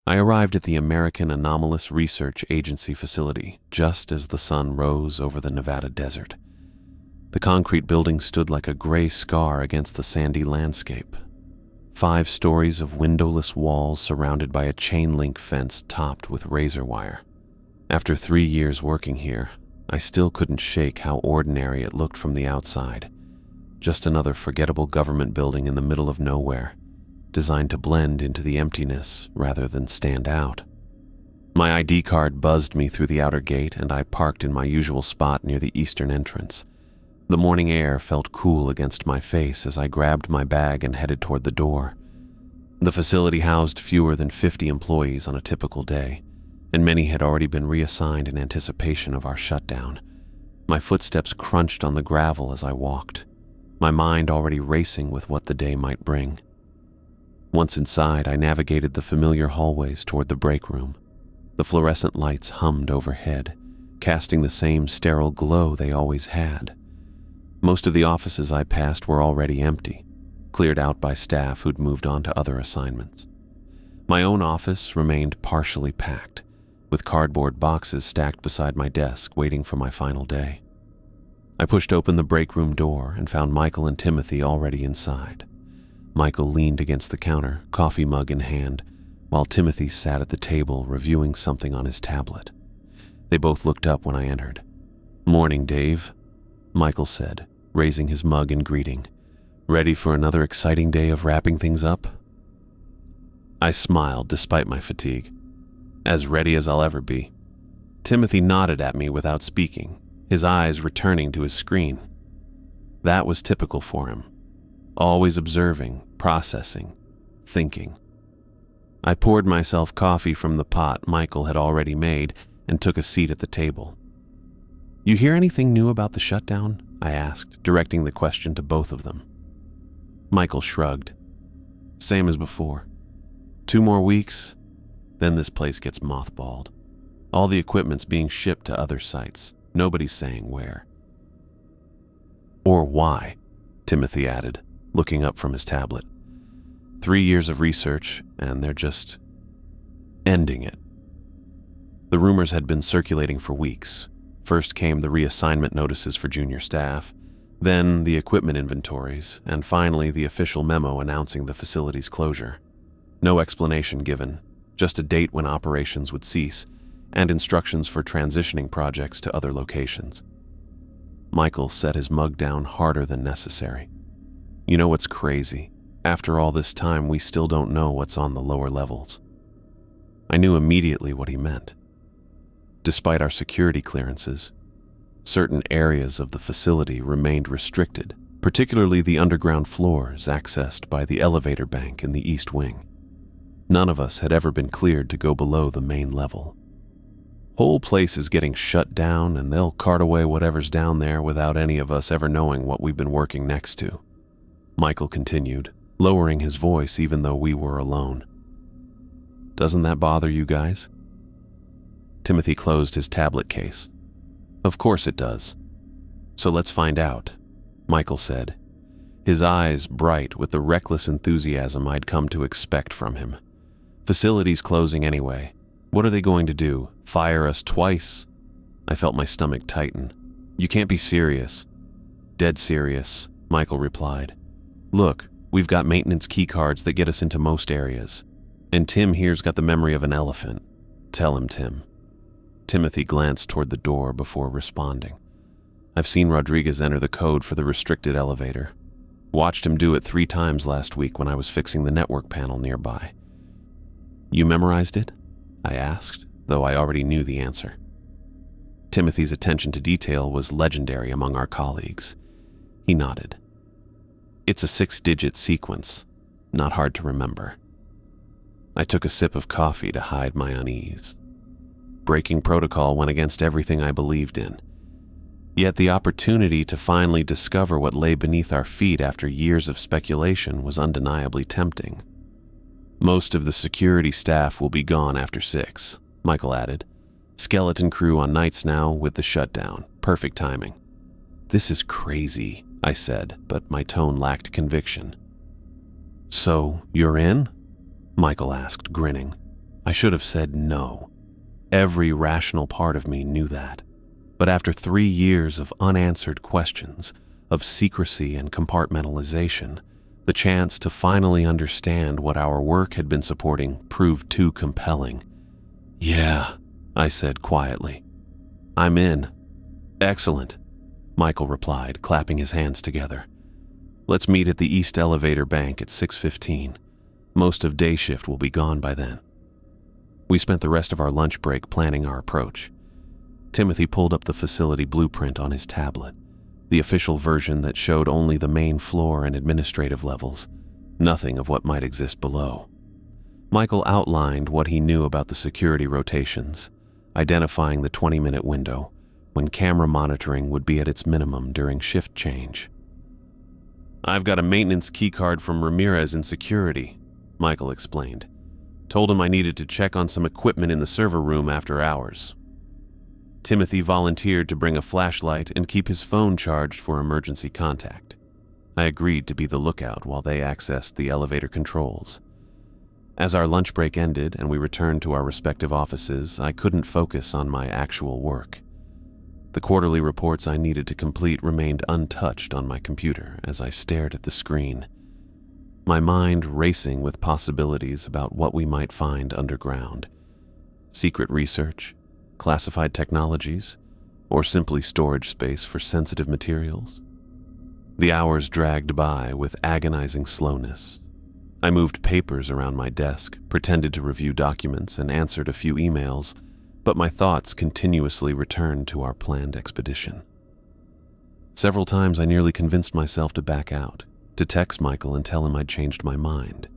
I arrived at the American Anomalous Research Agency facility just as the sun rose over the Nevada desert. The concrete building stood like a gray scar against the sandy landscape. 5 stories of windowless walls surrounded by a chain-link fence topped with razor wire. After 3 years working here, I still couldn't shake how ordinary it looked from the outside. Just another forgettable government building in the middle of nowhere, designed to blend into the emptiness rather than stand out. My ID card buzzed me through the outer gate, and I parked in my usual spot near the eastern entrance. The morning air felt cool against my face as I grabbed my bag and headed toward the door. The facility housed fewer than 50 employees on a typical day, and many had already been reassigned in anticipation of our shutdown. My footsteps crunched on the gravel as I walked, my mind already racing with what the day might bring. Once inside, I navigated the familiar hallways toward the break room. The fluorescent lights hummed overhead, casting the same sterile glow they always had. Most of the offices I passed were already empty, cleared out by staff who'd moved on to other assignments. My own office remained partially packed, with cardboard boxes stacked beside my desk waiting for my final day. I pushed open the break room door and found Michael and Timothy already inside. Michael leaned against the counter, coffee mug in hand, while Timothy sat at the table reviewing something on his tablet. They both looked up when I entered. "Morning, Dave," Michael said, raising his mug in greeting. "Ready for another exciting day of wrapping things up?" I smiled despite my fatigue. "As ready as I'll ever be." Timothy nodded at me without speaking, his eyes returning to his screen. That was typical for him. Always observing, processing, thinking. I poured myself coffee from the pot Michael had already made and took a seat at the table. "You hear anything new about the shutdown?" I asked, directing the question to both of them. Michael shrugged. "Same as before. 2 more weeks, then this place gets mothballed. All the equipment's being shipped to other sites. Nobody's saying where." "Or why," Timothy added, looking up from his tablet. 3 years of research, and they're just ending it. The rumors had been circulating for weeks. First came the reassignment notices for junior staff, then the equipment inventories, and finally the official memo announcing the facility's closure. No explanation given, just a date when operations would cease, and instructions for transitioning projects to other locations. Michael set his mug down harder than necessary. "You know what's crazy? After all this time, we still don't know what's on the lower levels." I knew immediately what he meant. Despite our security clearances, certain areas of the facility remained restricted, particularly the underground floors accessed by the elevator bank in the East Wing. None of us had ever been cleared to go below the main level. Whole place is getting shut down, and they'll cart away whatever's down there without any of us ever knowing what we've been working next to. Michael continued, lowering his voice even though we were alone. "Doesn't that bother you guys?" Timothy closed his tablet case. "Of course it does. So let's find out," Michael said, his eyes bright with the reckless enthusiasm I'd come to expect from him. "Facilities closing anyway. What are they going to do? Fire us twice?" I felt my stomach tighten. "You can't be serious." "Dead serious," Michael replied. "Look, we've got maintenance key cards that get us into most areas. And Tim here's got the memory of an elephant. Tell him, Tim." Timothy glanced toward the door before responding. "I've seen Rodriguez enter the code for the restricted elevator. Watched him do it 3 times last week when I was fixing the network panel nearby." "You memorized it?" I asked, though I already knew the answer. Timothy's attention to detail was legendary among our colleagues. He nodded. "It's a 6-digit sequence, not hard to remember." I took a sip of coffee to hide my unease. Breaking protocol went against everything I believed in. Yet the opportunity to finally discover what lay beneath our feet after years of speculation was undeniably tempting. "Most of the security staff will be gone after 6, Michael added. "Skeleton crew on nights now with the shutdown. Perfect timing." "This is crazy," I said, but my tone lacked conviction. "So, you're in?" Michael asked, grinning. I should have said no. Every rational part of me knew that. But after 3 years of unanswered questions, of secrecy and compartmentalization, the chance to finally understand what our work had been supporting proved too compelling. "Yeah," I said quietly. "I'm in." "Excellent," Michael replied, clapping his hands together. "Let's meet at the East Elevator Bank at 6:15. Most of day shift will be gone by then." We spent the rest of our lunch break planning our approach. Timothy pulled up the facility blueprint on his tablet, the official version that showed only the main floor and administrative levels, nothing of what might exist below. Michael outlined what he knew about the security rotations, identifying the 20-minute window, when camera monitoring would be at its minimum during shift change. "I've got a maintenance keycard from Ramirez in security," Michael explained. "Told him I needed to check on some equipment in the server room after hours." Timothy volunteered to bring a flashlight and keep his phone charged for emergency contact. I agreed to be the lookout while they accessed the elevator controls. As our lunch break ended and we returned to our respective offices, I couldn't focus on my actual work. The quarterly reports I needed to complete remained untouched on my computer as I stared at the screen, my mind racing with possibilities about what we might find underground. Secret research, classified technologies, or simply storage space for sensitive materials. The hours dragged by with agonizing slowness. I moved papers around my desk, pretended to review documents, and answered a few emails, but my thoughts continuously returned to our planned expedition. Several times I nearly convinced myself to back out, to text Michael and tell him I'd changed my mind.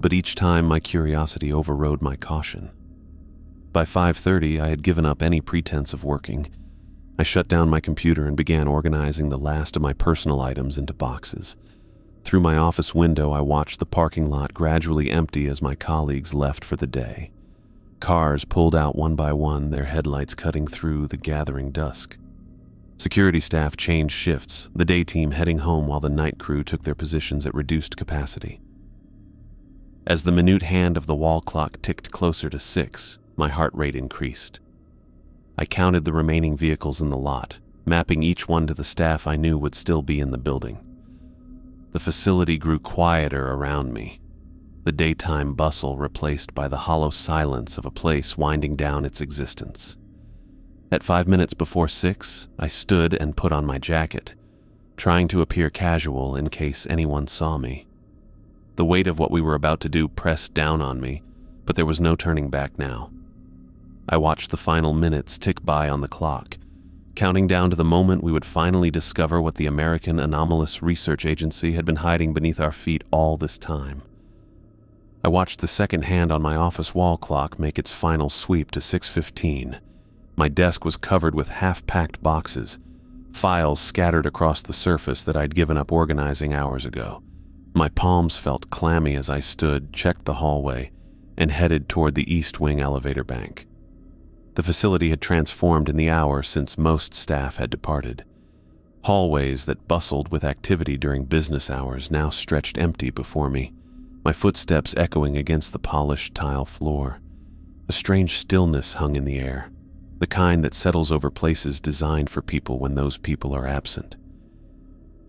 But each time my curiosity overrode my caution. By 5:30, I had given up any pretense of working. I shut down my computer and began organizing the last of my personal items into boxes. Through my office window, I watched the parking lot gradually empty as my colleagues left for the day. Cars pulled out one by one, their headlights cutting through the gathering dusk. Security staff changed shifts, the day team heading home while the night crew took their positions at reduced capacity. As the minute hand of the wall clock ticked closer to 6, my heart rate increased. I counted the remaining vehicles in the lot, mapping each one to the staff I knew would still be in the building. The facility grew quieter around me, the daytime bustle replaced by the hollow silence of a place winding down its existence. At 5 minutes before 6, I stood and put on my jacket, trying to appear casual in case anyone saw me. The weight of what we were about to do pressed down on me, but there was no turning back now. I watched the final minutes tick by on the clock, counting down to the moment we would finally discover what the American Anomalous Research Agency had been hiding beneath our feet all this time. I watched the second hand on my office wall clock make its final sweep to 6:15. My desk was covered with half-packed boxes, files scattered across the surface that I'd given up organizing hours ago. My palms felt clammy as I stood, checked the hallway, and headed toward the East Wing elevator bank. The facility had transformed in the hour since most staff had departed. Hallways that bustled with activity during business hours now stretched empty before me, my footsteps echoing against the polished tile floor. A strange stillness hung in the air, the kind that settles over places designed for people when those people are absent.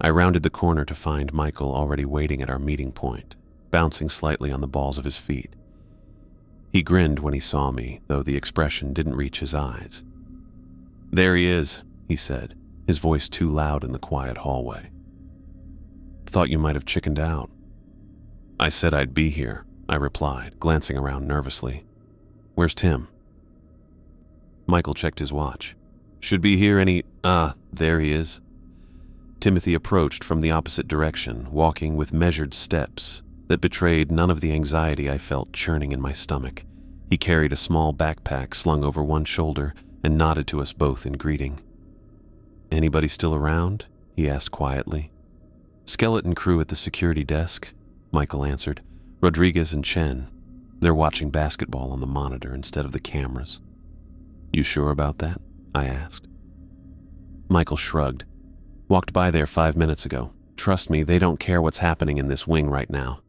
I rounded the corner to find Michael already waiting at our meeting point, bouncing slightly on the balls of his feet. He grinned when he saw me, though the expression didn't reach his eyes. "There he is," he said, his voice too loud in the quiet hallway. "Thought you might have chickened out." "I said I'd be here," I replied, glancing around nervously. "Where's Tim?" Michael checked his watch. "Should be here any— there he is." Timothy approached from the opposite direction, walking with measured steps that betrayed none of the anxiety I felt churning in my stomach. He carried a small backpack slung over one shoulder and nodded to us both in greeting. "Anybody still around?" he asked quietly. "Skeleton crew at the security desk," Michael answered. "Rodriguez and Chen. They're watching basketball on the monitor instead of the cameras." "You sure about that?" I asked. Michael shrugged. "Walked by there 5 minutes ago. Trust me, they don't care what's happening in this wing right now."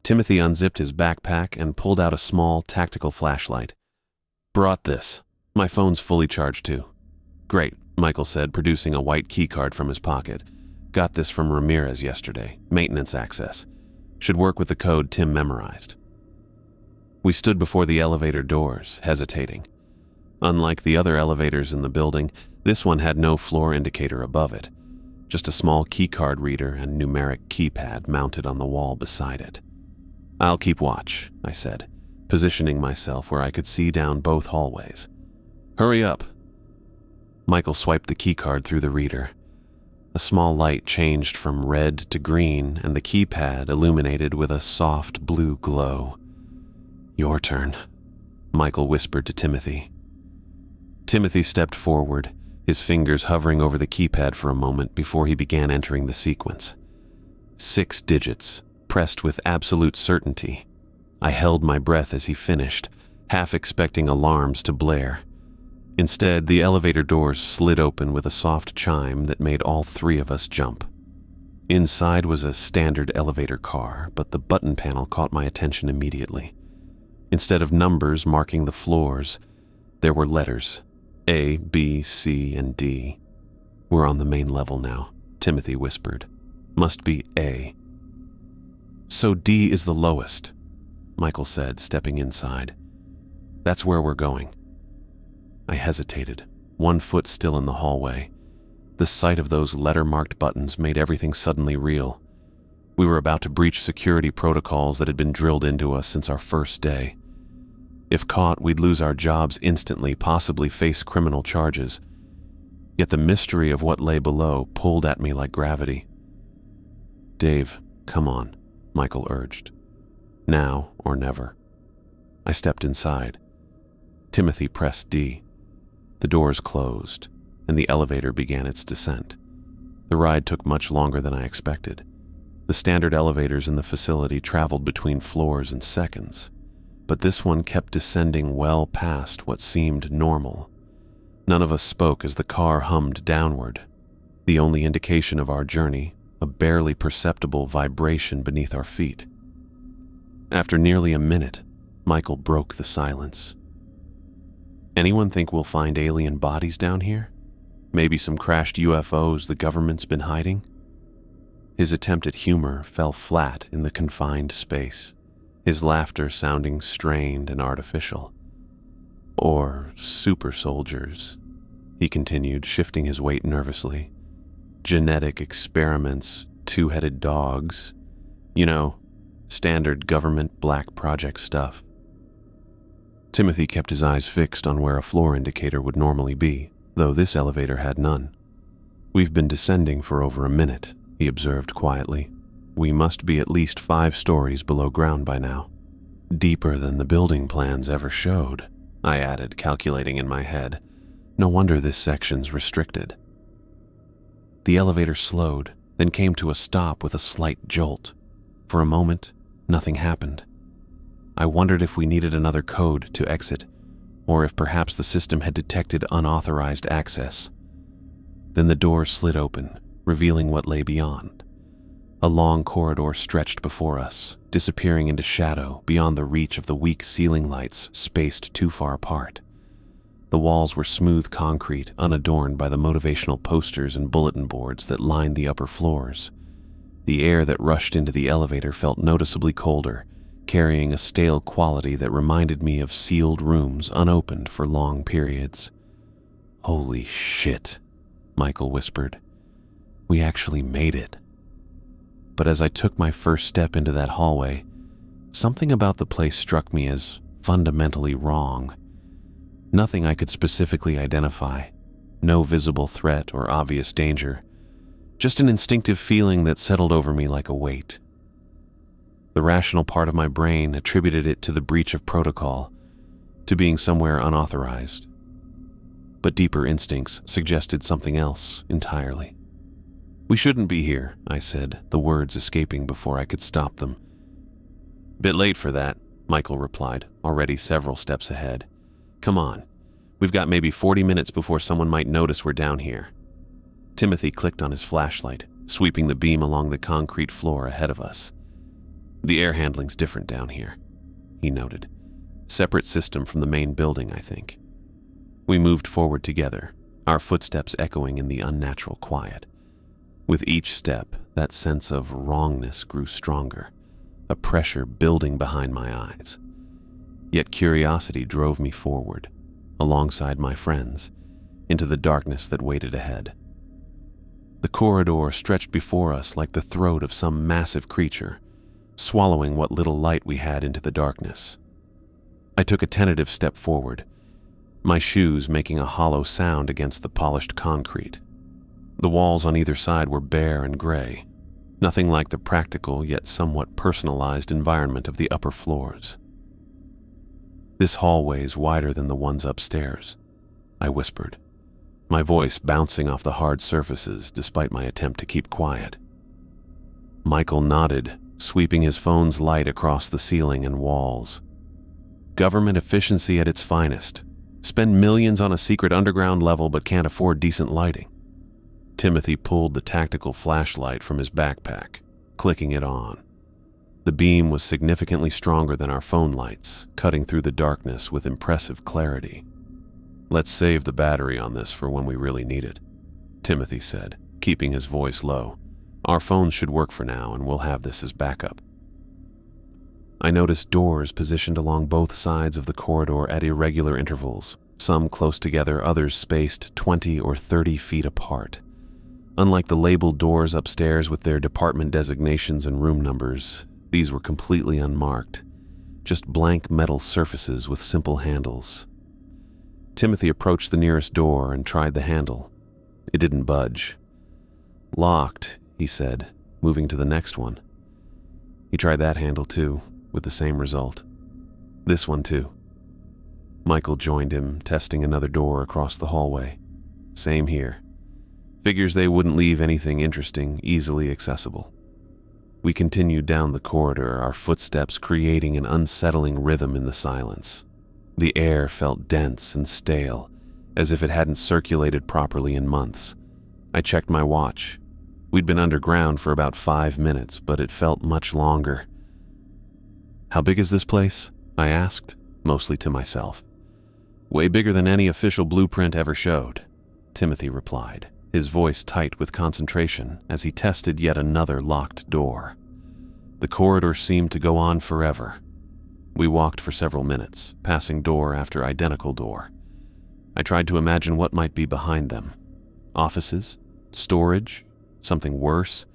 Timothy unzipped his backpack and pulled out a small, tactical flashlight. "Brought this. My phone's fully charged too." "Great," Michael said, producing a white keycard from his pocket. "Got this from Ramirez yesterday. Maintenance access. Should work with the code Tim memorized." We stood before the elevator doors, hesitating. Unlike the other elevators in the building, this one had no floor indicator above it, just a small keycard reader and numeric keypad mounted on the wall beside it. "I'll keep watch," I said, positioning myself where I could see down both hallways. "Hurry up." Michael swiped the keycard through the reader. A small light changed from red to green, and the keypad illuminated with a soft blue glow. "Your turn," Michael whispered to Timothy. Timothy stepped forward, his fingers hovering over the keypad for a moment before he began entering the sequence. 6 digits, pressed with absolute certainty. I held my breath as he finished, half expecting alarms to blare. Instead, the elevator doors slid open with a soft chime that made all 3 of us jump. Inside was a standard elevator car, but the button panel caught my attention immediately. Instead of numbers marking the floors, there were letters: A, B, C, and D. "We're on the main level now," Timothy whispered. "Must be A." "So D is the lowest," Michael said, stepping inside. "That's where we're going." I hesitated, one foot still in the hallway. The sight of those letter-marked buttons made everything suddenly real. We were about to breach security protocols that had been drilled into us since our first day. If caught, we'd lose our jobs instantly, possibly face criminal charges. Yet the mystery of what lay below pulled at me like gravity. "Dave, come on," Michael urged. "Now or never." I stepped inside. Timothy pressed D. The doors closed, and the elevator began its descent. The ride took much longer than I expected. The standard elevators in the facility traveled between floors in seconds, but this one kept descending well past what seemed normal. None of us spoke as the car hummed downward. The only indication of our journey, a barely perceptible vibration beneath our feet. After nearly a minute, Michael broke the silence. "Anyone think we'll find alien bodies down here? Maybe some crashed UFOs the government's been hiding?" His attempt at humor fell flat in the confined space, his laughter sounding strained and artificial. "Or super soldiers," he continued, shifting his weight nervously. "Genetic experiments, 2-headed dogs. You know, standard government black project stuff." Timothy kept his eyes fixed on where a floor indicator would normally be, though this elevator had none. "We've been descending for over a minute," he observed quietly. "We must be at least 5 stories below ground by now." "Deeper than the building plans ever showed," I added, calculating in my head. "No wonder this section's restricted." The elevator slowed, then came to a stop with a slight jolt. For a moment, nothing happened. I wondered if we needed another code to exit, or if perhaps the system had detected unauthorized access. Then the door slid open, revealing what lay beyond. A long corridor stretched before us, disappearing into shadow beyond the reach of the weak ceiling lights spaced too far apart. The walls were smooth concrete, unadorned by the motivational posters and bulletin boards that lined the upper floors. The air that rushed into the elevator felt noticeably colder, carrying a stale quality that reminded me of sealed rooms unopened for long periods. "Holy shit," Michael whispered. "We actually made it." But as I took my first step into that hallway, something about the place struck me as fundamentally wrong. Nothing I could specifically identify, no visible threat or obvious danger, just an instinctive feeling that settled over me like a weight. The rational part of my brain attributed it to the breach of protocol, to being somewhere unauthorized. But deeper instincts suggested something else entirely. "We shouldn't be here," I said, the words escaping before I could stop them. "Bit late for that," Michael replied, already several steps ahead. "Come on. We've got maybe 40 minutes before someone might notice we're down here." Timothy clicked on his flashlight, sweeping the beam along the concrete floor ahead of us. The air handling's different down here, he noted. Separate system from the main building, I think. We moved forward together, our footsteps echoing in the unnatural quiet. With each step, that sense of wrongness grew stronger, a pressure building behind my eyes. Yet curiosity drove me forward, alongside my friends, into the darkness that waited ahead. The corridor stretched before us like the throat of some massive creature, swallowing what little light we had into the darkness. I took a tentative step forward, my shoes making a hollow sound against the polished concrete. The walls on either side were bare and gray, nothing like the practical yet somewhat personalized environment of the upper floors. "This hallway's wider than the ones upstairs," I whispered, my voice bouncing off the hard surfaces despite my attempt to keep quiet. Michael nodded, sweeping his phone's light across the ceiling and walls. Government efficiency at its finest. Spend millions on a secret underground level but can't afford decent lighting. Timothy pulled the tactical flashlight from his backpack, clicking it on. The beam was significantly stronger than our phone lights, cutting through the darkness with impressive clarity. "Let's save the battery on this for when we really need it," Timothy said, keeping his voice low. "Our phones should work for now, and we'll have this as backup." I noticed doors positioned along both sides of the corridor at irregular intervals, some close together, others spaced 20 or 30 feet apart. Unlike the labeled doors upstairs with their department designations and room numbers, these were completely unmarked, just blank metal surfaces with simple handles. Timothy approached the nearest door and tried the handle. It didn't budge. "Locked," he said, moving to the next one. He tried that handle too, with the same result. "This one too." Michael joined him, testing another door across the hallway. "Same here. Figures they wouldn't leave anything interesting easily accessible." We continued down the corridor, our footsteps creating an unsettling rhythm in the silence. The air felt dense and stale, as if it hadn't circulated properly in months. I checked my watch. We'd been underground for about 5 minutes, but it felt much longer. "How big is this place?" I asked, mostly to myself. "Way bigger than any official blueprint ever showed," Timothy replied, his voice tight with concentration as he tested yet another locked door. The corridor seemed to go on forever. We walked for several minutes, passing door after identical door. I tried to imagine what might be behind them. Offices? Storage? Something worse?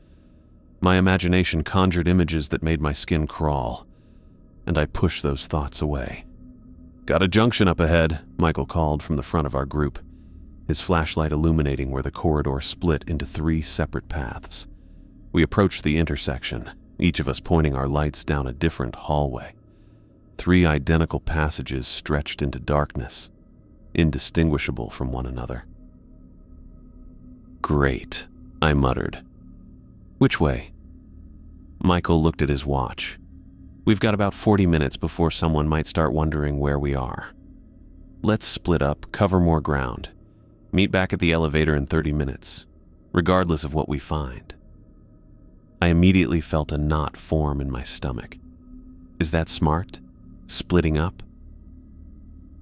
My imagination conjured images that made my skin crawl, and I pushed those thoughts away. "Got a junction up ahead," Michael called from the front of our group, his flashlight illuminating where the corridor split into 3 separate paths. We approached the intersection, each of us pointing our lights down a different hallway. 3 identical passages stretched into darkness, indistinguishable from one another. "Great," I muttered. "Which way?" Michael looked at his watch. "We've got about 40 minutes before someone might start wondering where we are. Let's split up, cover more ground. Meet back at the elevator in 30 minutes, regardless of what we find." I immediately felt a knot form in my stomach. Is that smart? Splitting up?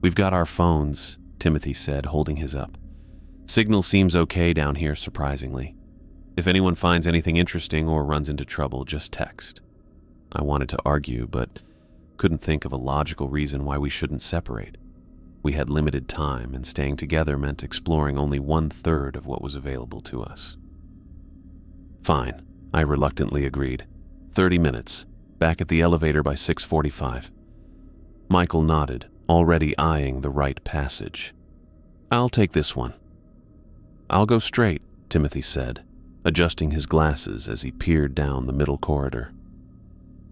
"We've got our phones," Timothy said, holding his up. "Signal seems okay down here, surprisingly. If anyone finds anything interesting or runs into trouble, just text." I wanted to argue, but couldn't think of a logical reason why we shouldn't separate. We had limited time, and staying together meant exploring only 1/3 of what was available to us. "Fine," I reluctantly agreed. 30 minutes. Back at the elevator by 6:45. Michael nodded, already eyeing the right passage. "I'll take this one." "I'll go straight," Timothy said, adjusting his glasses as he peered down the middle corridor.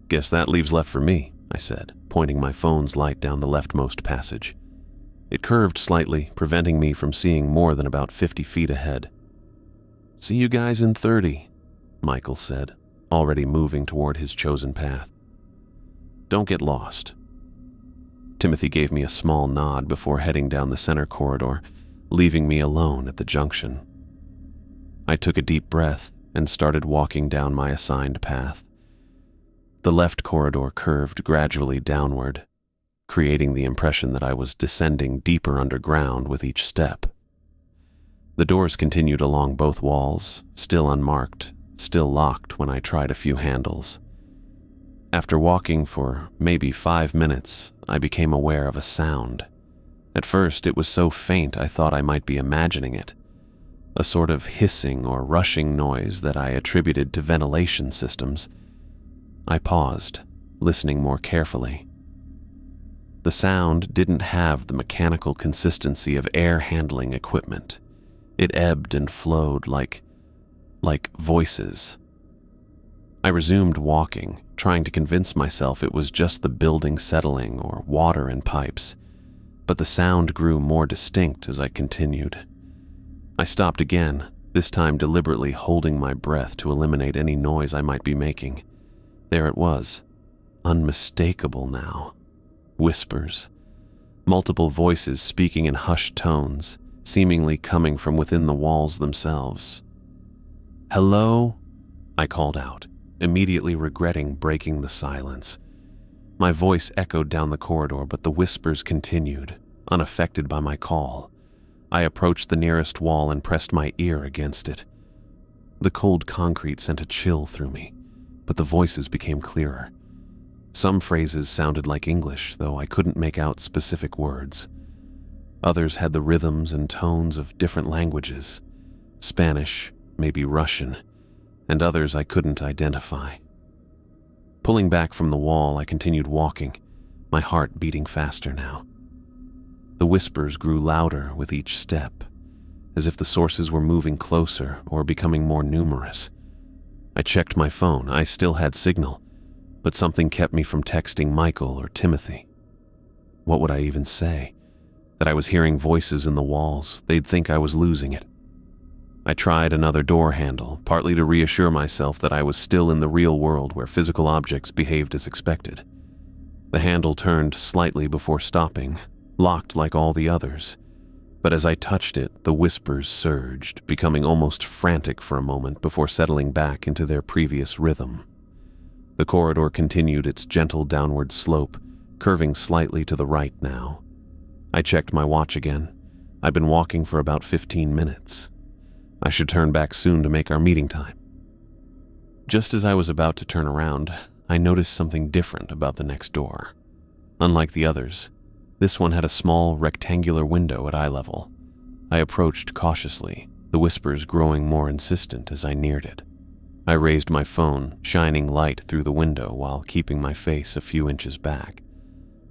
"Guess that leaves left for me," I said, pointing my phone's light down the leftmost passage. It curved slightly, preventing me from seeing more than about 50 feet ahead. "See you guys in 30, Michael said, already moving toward his chosen path. "Don't get lost." Timothy gave me a small nod before heading down the center corridor, leaving me alone at the junction. I took a deep breath and started walking down my assigned path. The left corridor curved gradually downward, creating the impression that I was descending deeper underground with each step. The doors continued along both walls, still unmarked, still locked when I tried a few handles. After walking for maybe 5 minutes, I became aware of a sound. At first, it was so faint I thought I might be imagining it, a sort of hissing or rushing noise that I attributed to ventilation systems. I paused, listening more carefully. The sound didn't have the mechanical consistency of air handling equipment. It ebbed and flowed like voices. I resumed walking, trying to convince myself it was just the building settling or water in pipes, but the sound grew more distinct as I continued. I stopped again, this time deliberately holding my breath to eliminate any noise I might be making. There it was, unmistakable now. Whispers, multiple voices speaking in hushed tones, seemingly coming from within the walls themselves. "Hello?" I called out, immediately regretting breaking the silence. My voice echoed down the corridor, but the whispers continued, unaffected by my call. I approached the nearest wall and pressed my ear against it. The cold concrete sent a chill through me, but the voices became clearer. Some phrases sounded like English, though I couldn't make out specific words. Others had the rhythms and tones of different languages, Spanish, maybe Russian, and others I couldn't identify. Pulling back from the wall, I continued walking, my heart beating faster now. The whispers grew louder with each step, as if the sources were moving closer or becoming more numerous. I checked my phone. I still had signal, but something kept me from texting Michael or Timothy. What would I even say? That I was hearing voices in the walls. They'd think I was losing it. I tried another door handle, partly to reassure myself that I was still in the real world where physical objects behaved as expected. The handle turned slightly before stopping, locked like all the others. But as I touched it, the whispers surged, becoming almost frantic for a moment before settling back into their previous rhythm. The corridor continued its gentle downward slope, curving slightly to the right now. I checked my watch again. I'd been walking for about 15 minutes. I should turn back soon to make our meeting time. Just as I was about to turn around, I noticed something different about the next door. Unlike the others, this one had a small rectangular window at eye level. I approached cautiously, the whispers growing more insistent as I neared it. I raised my phone, shining light through the window while keeping my face a few inches back,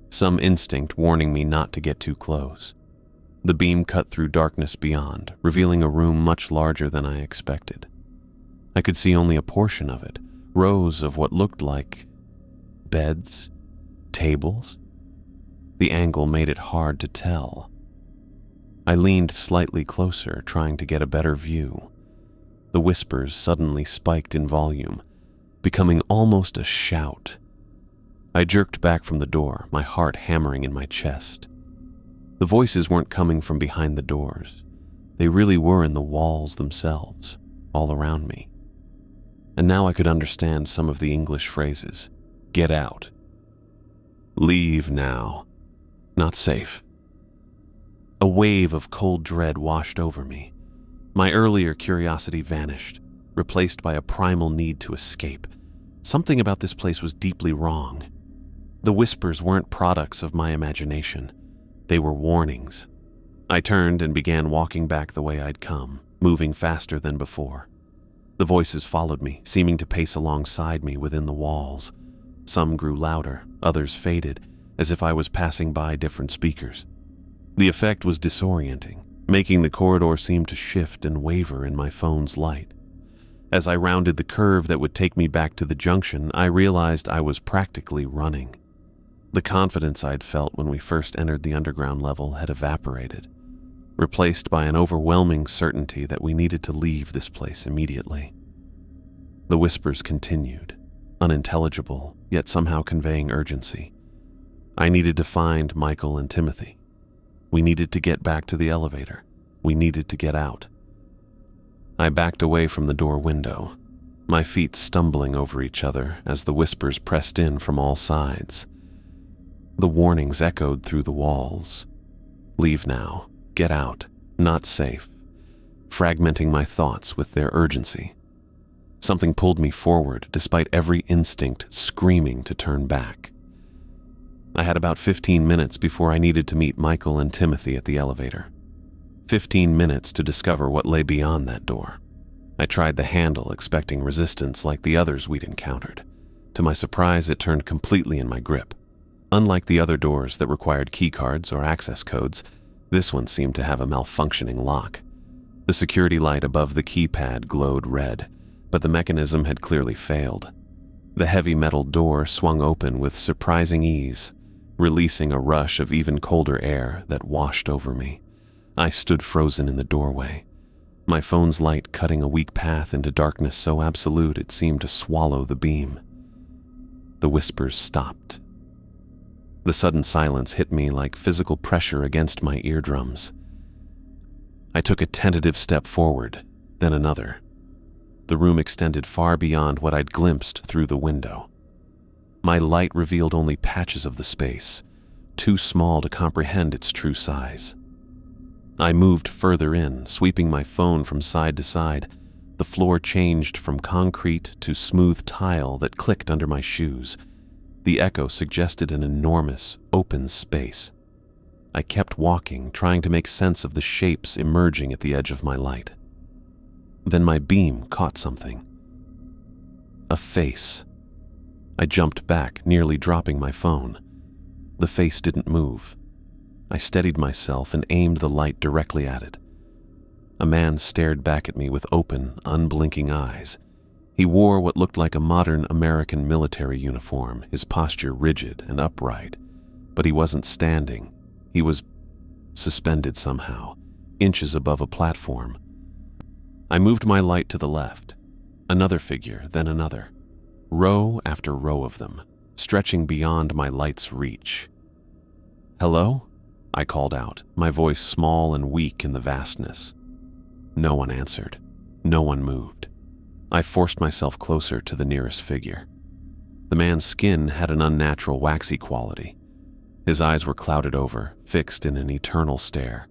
some instinct warning me not to get too close. The beam cut through darkness beyond, revealing a room much larger than I expected. I could see only a portion of it, rows of what looked like beds, tables. The angle made it hard to tell. I leaned slightly closer, trying to get a better view. The whispers suddenly spiked in volume, becoming almost a shout. I jerked back from the door, my heart hammering in my chest. The voices weren't coming from behind the doors. They really were in the walls themselves, all around me. And now I could understand some of the English phrases. Get out. Leave now. Not safe. A wave of cold dread washed over me. My earlier curiosity vanished, replaced by a primal need to escape. Something about this place was deeply wrong. The whispers weren't products of my imagination. They were warnings. I turned and began walking back the way I'd come, moving faster than before. The voices followed me, seeming to pace alongside me within the walls. Some grew louder, others faded, as if I was passing by different speakers. The effect was disorienting, making the corridor seem to shift and waver in my phone's light. As I rounded the curve that would take me back to the junction, I realized I was practically running. The confidence I'd felt when we first entered the underground level had evaporated, replaced by an overwhelming certainty that we needed to leave this place immediately. The whispers continued, unintelligible, yet somehow conveying urgency. I needed to find Michael and Timothy. We needed to get back to the elevator. We needed to get out. I backed away from the door window. my feet stumbling over each other as the whispers pressed in from all sides. The warnings echoed through the walls. Leave now, get out, not safe, fragmenting my thoughts with their urgency. Something pulled me forward despite every instinct screaming to turn back. I had about 15 minutes before I needed to meet Michael and Timothy at the elevator. 15 minutes to discover what lay beyond that door. I tried the handle, expecting resistance like the others we'd encountered. To my surprise, it turned completely in my grip. Unlike the other doors that required keycards or access codes, this one seemed to have a malfunctioning lock. The security light above the keypad glowed red, but the mechanism had clearly failed. The heavy metal door swung open with surprising ease, releasing a rush of even colder air that washed over me. I stood frozen in the doorway, my phone's light cutting a weak path into darkness so absolute it seemed to swallow the beam. The whispers stopped. The sudden silence hit me like physical pressure against my eardrums. I took a tentative step forward, then another. The room extended far beyond what I'd glimpsed through the window. My light revealed only patches of the space, too small to comprehend its true size. I moved further in, sweeping my phone from side to side. The floor changed from concrete to smooth tile that clicked under my shoes. The echo suggested an enormous, open space. I kept walking, trying to make sense of the shapes emerging at the edge of my light. Then my beam caught something. A face. I jumped back, nearly dropping my phone. The face didn't move. I steadied myself and aimed the light directly at it. A man stared back at me with open, unblinking eyes. He wore what looked like a modern American military uniform, his posture rigid and upright. But he wasn't standing. He was suspended somehow, inches above a platform. I moved my light to the left. Another figure, then another. Row after row of them, stretching beyond my light's reach. "Hello?" I called out, my voice small and weak in the vastness. No one answered. No one moved. I forced myself closer to the nearest figure. The man's skin had an unnatural waxy quality. His eyes were clouded over, fixed in an eternal stare.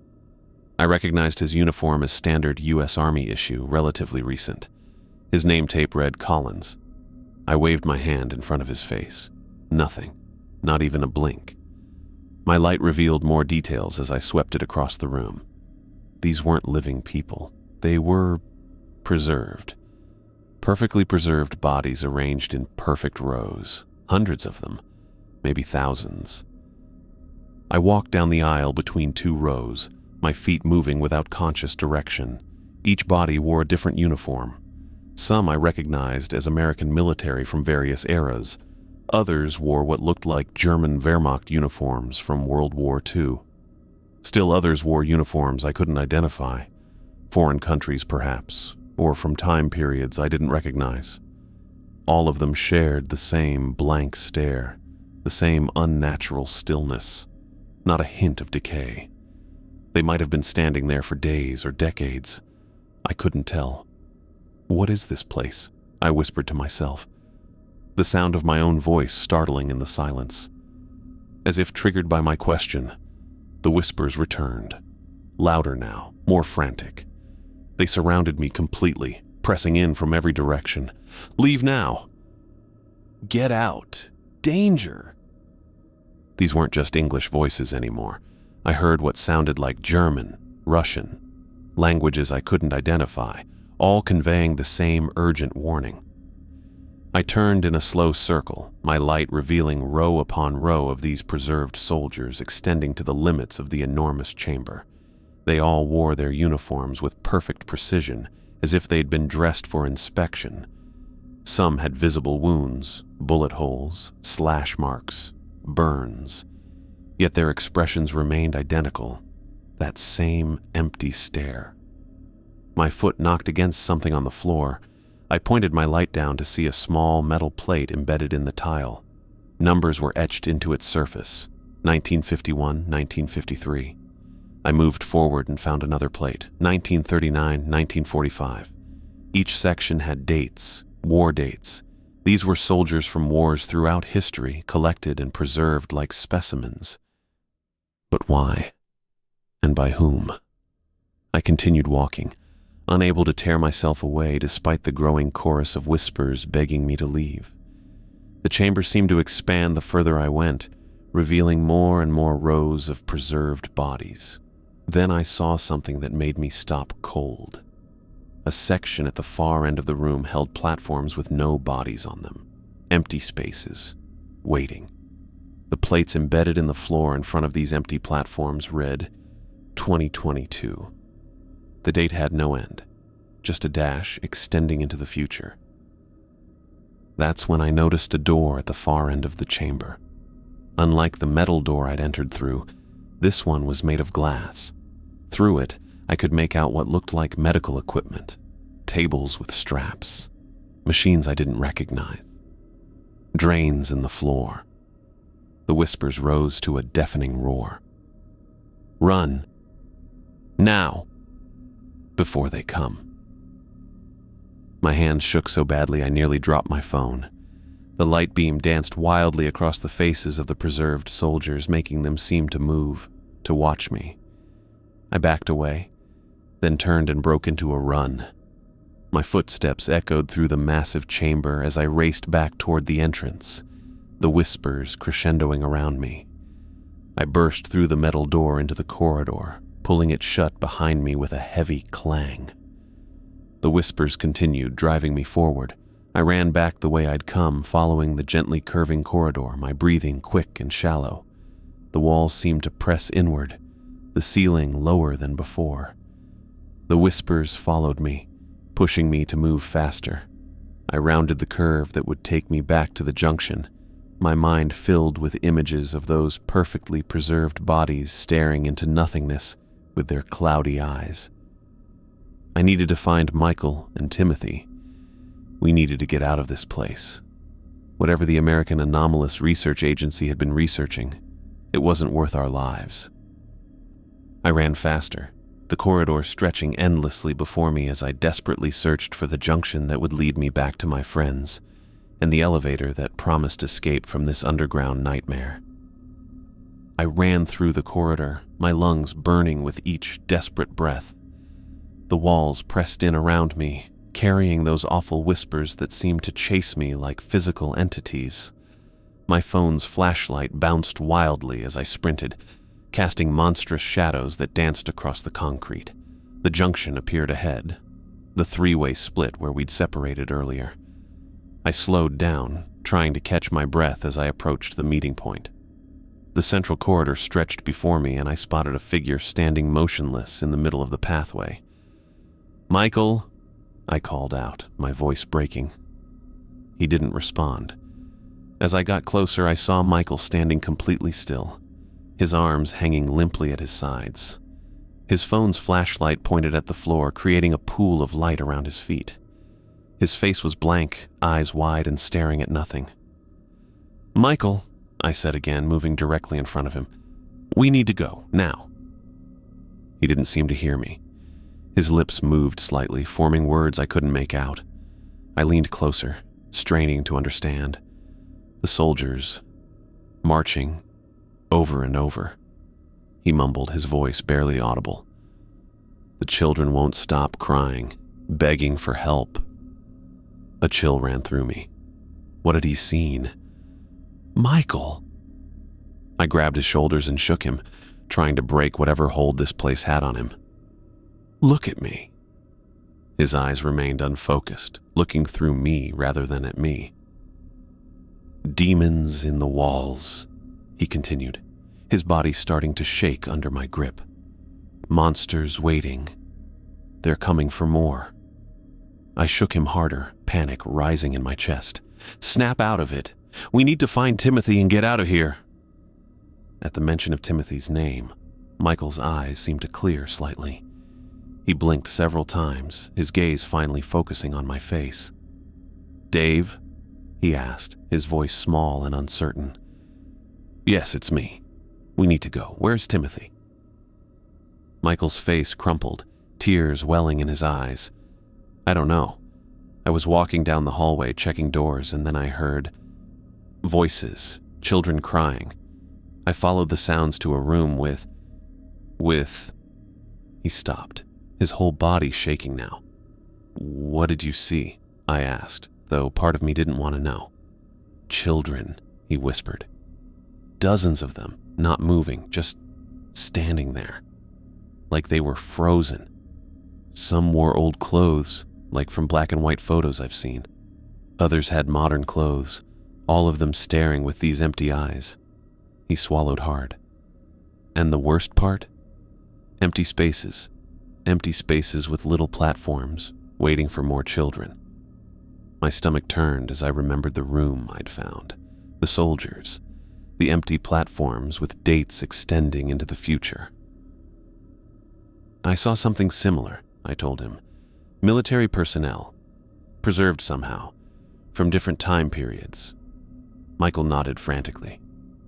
I recognized his uniform as standard U.S. Army issue, relatively recent. His name tape read Collins. I waved my hand in front of his face. Nothing. Not even a blink. My light revealed more details as I swept it across the room. These weren't living people. They were preserved. Perfectly preserved bodies arranged in perfect rows. Hundreds of them. Maybe thousands. I walked down the aisle between two rows, my feet moving without conscious direction. Each body wore a different uniform. Some I recognized as American military from various eras. Others wore what looked like German Wehrmacht uniforms from World War II. Still others wore uniforms I couldn't identify. Foreign countries, perhaps, or from time periods I didn't recognize. All of them shared the same blank stare, the same unnatural stillness, not a hint of decay. They might have been standing there for days or decades. I couldn't tell. "What is this place?" I whispered to myself, the sound of my own voice startling in the silence. As if triggered by my question, the whispers returned, louder now, more frantic. They surrounded me completely, pressing in from every direction. "Leave now! Get out! Danger!" These weren't just English voices anymore. I heard what sounded like German, Russian, languages I couldn't identify, all conveying the same urgent warning. I turned in a slow circle, my light revealing row upon row of these preserved soldiers extending to the limits of the enormous chamber. They all wore their uniforms with perfect precision, as if they'd been dressed for inspection. Some had visible wounds, bullet holes, slash marks, burns. Yet their expressions remained identical, that same empty stare. My foot knocked against something on the floor. I pointed my light down to see a small metal plate embedded in the tile. Numbers were etched into its surface, 1951, 1953. I moved forward and found another plate, 1939, 1945. Each section had dates, War dates. These were soldiers from wars throughout history, collected and preserved like specimens. But why? And by whom? I continued walking, unable to tear myself away despite the growing chorus of whispers begging me to leave. The chamber seemed to expand the further I went, revealing more and more rows of preserved bodies. Then I saw something that made me stop cold. A section at the far end of the room held platforms with no bodies on them. Empty spaces, waiting. The plates embedded in the floor in front of these empty platforms read 2022. The date had no end, just a dash extending into the future. That's when I noticed a door at the far end of the chamber. Unlike the metal door I'd entered through, this one was made of glass. Through it, I could make out what looked like medical equipment, tables with straps, machines I didn't recognize, drains in the floor. The whispers rose to a deafening roar. Run. Now. Before they come. My hands shook so badly I nearly dropped my phone. The light beam danced wildly across the faces of the preserved soldiers, making them seem to move, to watch me. I backed away, then turned and broke into a run. My footsteps echoed through the massive chamber as I raced back toward the entrance, the whispers crescendoing around me. I burst through the metal door into the corridor, pulling it shut behind me with a heavy clang. The whispers continued, driving me forward. I ran back the way I'd come, following the gently curving corridor, my breathing quick and shallow. The walls seemed to press inward, the ceiling lower than before. The whispers followed me, pushing me to move faster. I rounded the curve that would take me back to the junction, my mind filled with images of those perfectly preserved bodies staring into nothingness with their cloudy eyes. I needed to find Michael and Timothy. We needed to get out of this place. Whatever the American Anomalous Research Agency had been researching, it wasn't worth our lives. I ran faster, the corridor stretching endlessly before me as I desperately searched for the junction that would lead me back to my friends, and the elevator that promised escape from this underground nightmare. I ran through the corridor, my lungs burning with each desperate breath. The walls pressed in around me, carrying those awful whispers that seemed to chase me like physical entities. My phone's flashlight bounced wildly as I sprinted, casting monstrous shadows that danced across the concrete. The junction appeared ahead, the three-way split where we'd separated earlier. I slowed down, trying to catch my breath as I approached the meeting point. The central corridor stretched before me, and I spotted a figure standing motionless in the middle of the pathway. "Michael," I called out, my voice breaking. He didn't respond. As I got closer, I saw Michael standing completely still, his arms hanging limply at his sides. His phone's flashlight pointed at the floor, creating a pool of light around his feet. His face was blank, eyes wide and staring at nothing. "Michael," I said again, moving directly in front of him. "We need to go, now." He didn't seem to hear me. His lips moved slightly, forming words I couldn't make out. I leaned closer, straining to understand. The soldiers, marching, over and over. He mumbled, his voice barely audible. "The children won't stop crying, begging for help." A chill ran through me. What had he seen? "Michael!" I grabbed his shoulders and shook him, trying to break whatever hold this place had on him. "Look at me." His eyes remained unfocused, looking through me rather than at me. "Demons in the walls," he continued, his body starting to shake under my grip. "Monsters waiting. They're coming for more." I shook him harder, panic rising in my chest. "Snap out of it. We need to find Timothy and get out of here." At the mention of Timothy's name, Michael's eyes seemed to clear slightly. He blinked several times, his gaze finally focusing on my face. "Dave?" he asked, his voice small and uncertain. "Yes, it's me. We need to go. Where's Timothy?" Michael's face crumpled, tears welling in his eyes. "I don't know. I was walking down the hallway, checking doors, and then I heard voices, children crying. I followed the sounds to a room with... He stopped, his whole body shaking now. "What did you see?" I asked, though part of me didn't want to know. "Children," he whispered. Dozens of them, not moving, just standing there, like they were frozen. Some wore old clothes, like from black and white photos I've seen. Others had modern clothes, all of them staring with these empty eyes. He swallowed hard. And the worst part? Empty spaces with little platforms, waiting for more children. My stomach turned as I remembered the room I'd found, the soldiers, the empty platforms with dates extending into the future. "I saw something similar," I told him. "Military personnel, preserved somehow, from different time periods." Michael nodded frantically.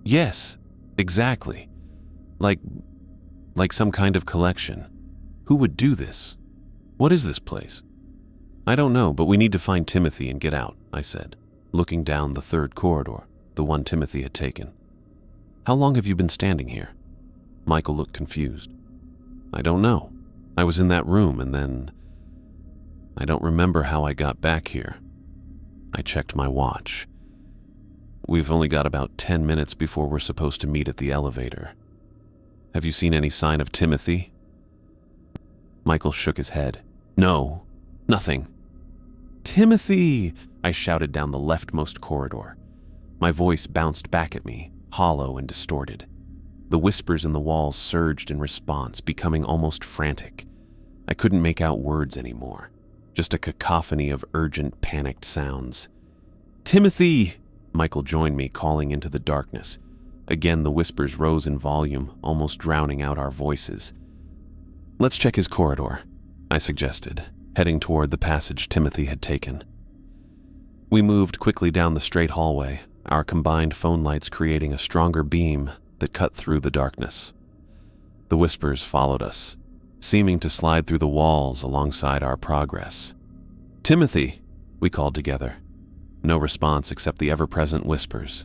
"Yes, exactly. Like some kind of collection. Who would do this? What is this place?" "I don't know, but we need to find Timothy and get out," I said, looking down the third corridor, the one Timothy had taken. "How long have you been standing here?" Michael looked confused. "I don't know. I was in that room and then... I don't remember how I got back here." I checked my watch. "We've only got about 10 minutes before we're supposed to meet at the elevator. Have you seen any sign of Timothy?" Michael shook his head. "No, nothing." "Timothy!" I shouted down the leftmost corridor. My voice bounced back at me, hollow and distorted. The whispers in the walls surged in response, becoming almost frantic. I couldn't make out words anymore, just a cacophony of urgent, panicked sounds. "Timothy!" Michael joined me, calling into the darkness. Again, the whispers rose in volume, almost drowning out our voices. "Let's check his corridor," I suggested, heading toward the passage Timothy had taken. We moved quickly down the straight hallway, our combined phone lights creating a stronger beam that cut through the darkness. The whispers followed us, seeming to slide through the walls alongside our progress. "Timothy!" we called together. No response except the ever-present whispers.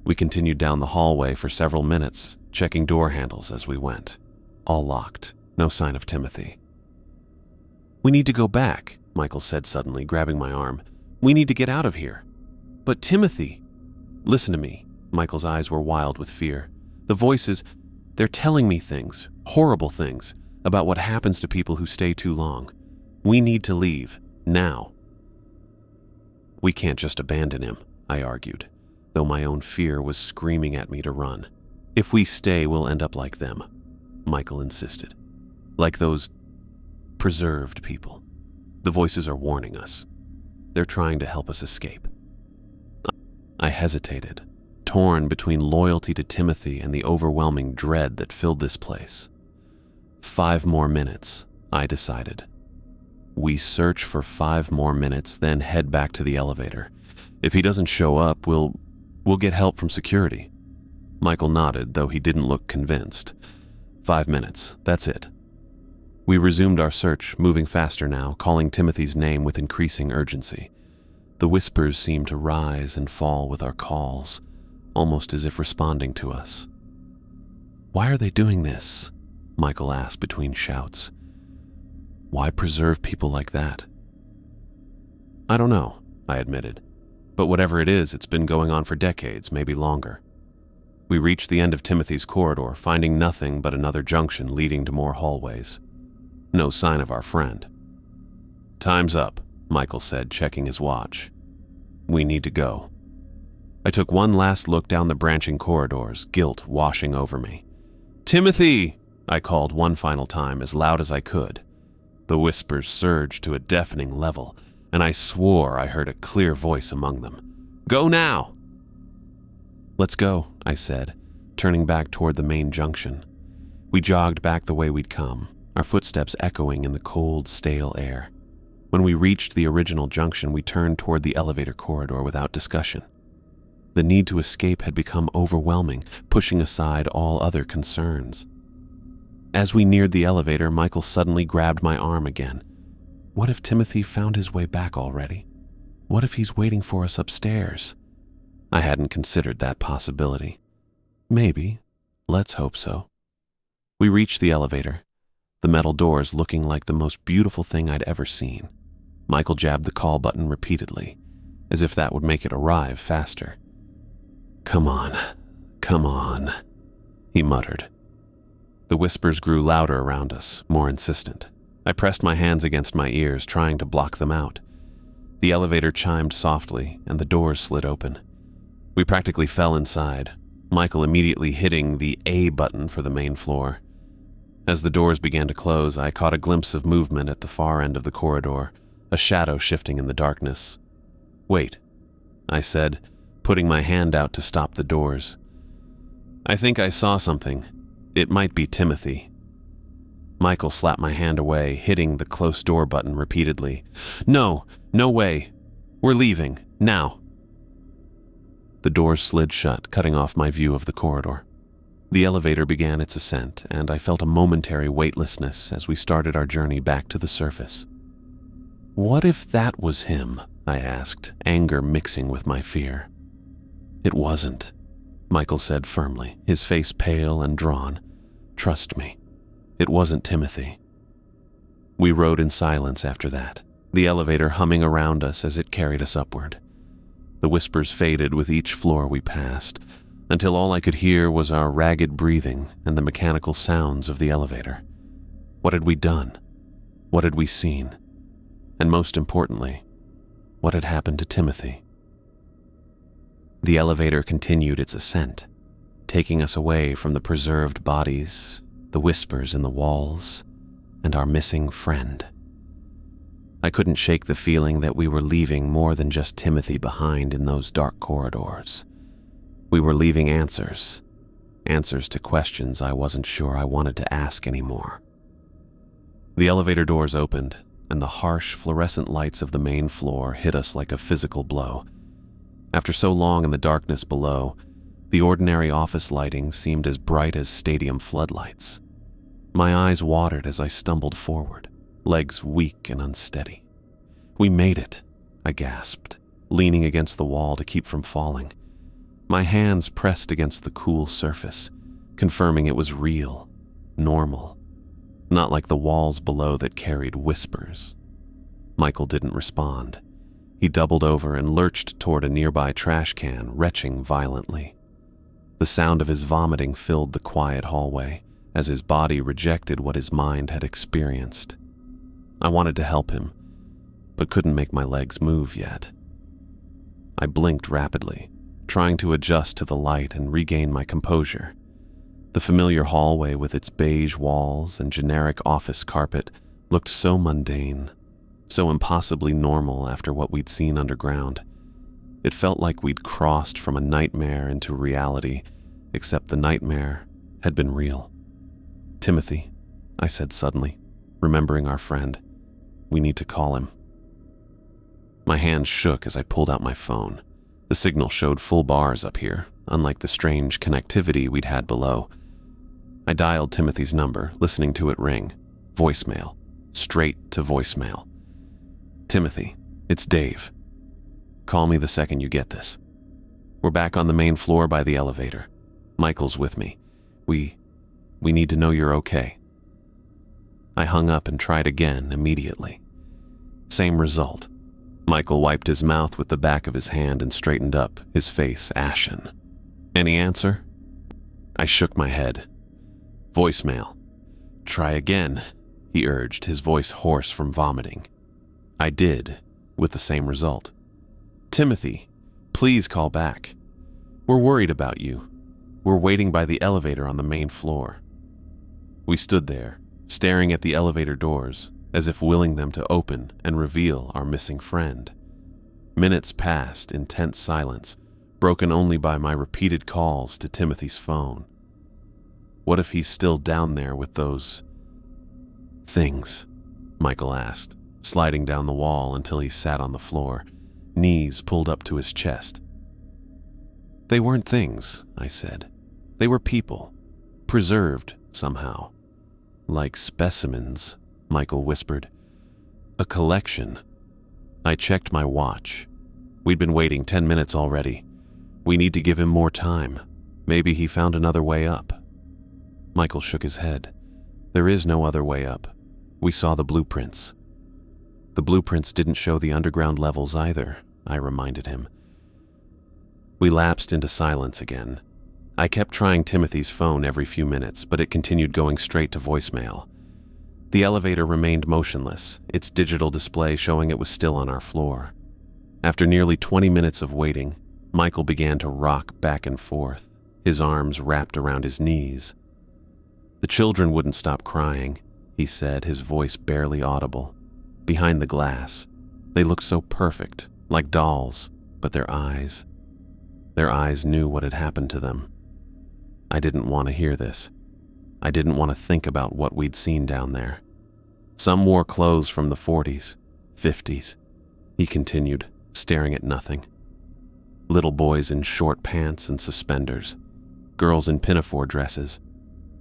We continued down the hallway for several minutes, checking door handles as we went. All locked, no sign of Timothy. "We need to go back," Michael said suddenly, grabbing my arm. "We need to get out of here." "But Timothy..." "Listen to me." Michael's eyes were wild with fear. "The voices, they're telling me things, horrible things, about what happens to people who stay too long. We need to leave, now." "We can't just abandon him," I argued, though my own fear was screaming at me to run. "If we stay, we'll end up like them," Michael insisted. "Like those preserved people. The voices are warning us. They're trying to help us escape." I hesitated, torn between loyalty to Timothy and the overwhelming dread that filled this place. 5 more minutes, I decided. We search for 5 more minutes, then head back to the elevator. If he doesn't show up, we'll get help from security. Michael nodded, though he didn't look convinced. 5 minutes, that's it. We resumed our search, moving faster now, calling Timothy's name with increasing urgency. The whispers seemed to rise and fall with our calls, almost as if responding to us. "Why are they doing this?" Michael asked between shouts. "Why preserve people like that?" "I don't know," I admitted. "But whatever it is, it's been going on for decades, maybe longer." We reached the end of Timothy's corridor, finding nothing but another junction leading to more hallways. No sign of our friend. "Time's up," Michael said, checking his watch. "We need to go." I took one last look down the branching corridors, guilt washing over me. "Timothy!" I called one final time, as loud as I could. The whispers surged to a deafening level, and I swore I heard a clear voice among them. "Go now!" "Let's go," I said, turning back toward the main junction. We jogged back the way we'd come, our footsteps echoing in the cold, stale air. When we reached the original junction, we turned toward the elevator corridor without discussion. The need to escape had become overwhelming, pushing aside all other concerns. As we neared the elevator, Michael suddenly grabbed my arm again. What if Timothy found his way back already? What if he's waiting for us upstairs? I hadn't considered that possibility. Maybe. Let's hope so. We reached the elevator, the metal doors looking like the most beautiful thing I'd ever seen. Michael jabbed the call button repeatedly, as if that would make it arrive faster. Come on, he muttered. The whispers grew louder around us, more insistent. I pressed my hands against my ears, trying to block them out. The elevator chimed softly, and the doors slid open. We practically fell inside, Michael immediately hitting the A button for the main floor. As the doors began to close, I caught a glimpse of movement at the far end of the corridor, a shadow shifting in the darkness. Wait, I said, putting my hand out to stop the doors. I think I saw something. It might be Timothy. Michael slapped my hand away, hitting the close door button repeatedly. No way. We're leaving, now. The doors slid shut, cutting off my view of the corridor. The elevator began its ascent, and I felt a momentary weightlessness as we started our journey back to the surface. What if that was him? I asked, anger mixing with my fear. It wasn't, Michael said firmly, his face pale and drawn. Trust me, it wasn't Timothy. We rode in silence after that, the elevator humming around us as it carried us upward. The whispers faded with each floor we passed, until all I could hear was our ragged breathing and the mechanical sounds of the elevator. What had we done? What had we seen? And most importantly, what had happened to Timothy? The elevator continued its ascent, taking us away from the preserved bodies, the whispers in the walls, and our missing friend. I couldn't shake the feeling that we were leaving more than just Timothy behind in those dark corridors. We were leaving answers to questions I wasn't sure I wanted to ask anymore. The elevator doors opened, and the harsh fluorescent lights of the main floor hit us like a physical blow. After so long in the darkness below, the ordinary office lighting seemed as bright as stadium floodlights. My eyes watered as I stumbled forward, legs weak and unsteady. We made it, I gasped, leaning against the wall to keep from falling. My hands pressed against the cool surface, confirming it was real, normal, not like the walls below that carried whispers. Michael didn't respond. He doubled over and lurched toward a nearby trash can, retching violently. The sound of his vomiting filled the quiet hallway as his body rejected what his mind had experienced. I wanted to help him, but couldn't make my legs move yet. I blinked rapidly, trying to adjust to the light and regain my composure. The familiar hallway with its beige walls and generic office carpet looked so mundane, so impossibly normal after what we'd seen underground. It felt like we'd crossed from a nightmare into reality, except the nightmare had been real. Timothy, I said suddenly, remembering our friend. We need to call him. My hands shook as I pulled out my phone. The signal showed full bars up here, unlike the strange connectivity we'd had below. I dialed Timothy's number, listening to it ring. Voicemail. Straight to voicemail. Timothy, it's Dave. Call me the second you get this. We're back on the main floor by the elevator. Michael's with me. We need to know you're okay. I hung up and tried again immediately. Same result. Michael wiped his mouth with the back of his hand and straightened up, his face ashen. Any answer? I shook my head. Voicemail. Try again, he urged, his voice hoarse from vomiting. I did, with the same result. Timothy, please call back. We're worried about you. We're waiting by the elevator on the main floor. We stood there, staring at the elevator doors, as if willing them to open and reveal our missing friend. Minutes passed in tense silence, broken only by my repeated calls to Timothy's phone. What if he's still down there with those things? Michael asked, sliding down the wall until he sat on the floor, knees pulled up to his chest. They weren't things, I said. They were people, preserved somehow. Like specimens, Michael whispered. A collection. I checked my watch. We'd been waiting 10 minutes already. We need to give him more time. Maybe he found another way up. Michael shook his head. There is no other way up. We saw the blueprints. The blueprints didn't show the underground levels either, I reminded him. We lapsed into silence again. I kept trying Timothy's phone every few minutes, but it continued going straight to voicemail. The elevator remained motionless, its digital display showing it was still on our floor. After nearly 20 minutes of waiting, Michael began to rock back and forth, his arms wrapped around his knees. The children wouldn't stop crying, he said, his voice barely audible. Behind the glass, they looked so perfect, like dolls, but their eyes knew what had happened to them. I didn't want to hear this. I didn't want to think about what we'd seen down there. Some wore clothes from the 40s, 50s, he continued, staring at nothing. Little boys in short pants and suspenders, girls in pinafore dresses,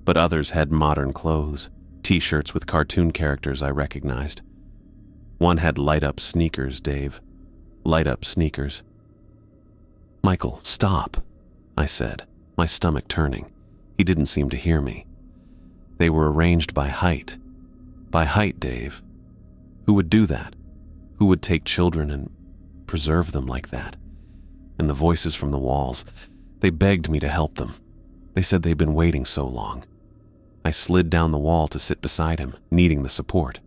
but others had modern clothes, t-shirts with cartoon characters I recognized. One had light-up sneakers, Dave. Light-up sneakers. Michael, stop, I said, my stomach turning. He didn't seem to hear me. They were arranged by height. By height, Dave. Who would do that? Who would take children and preserve them like that? And the voices from the walls, they begged me to help them. They said they'd been waiting so long. I slid down the wall to sit beside him, needing the support.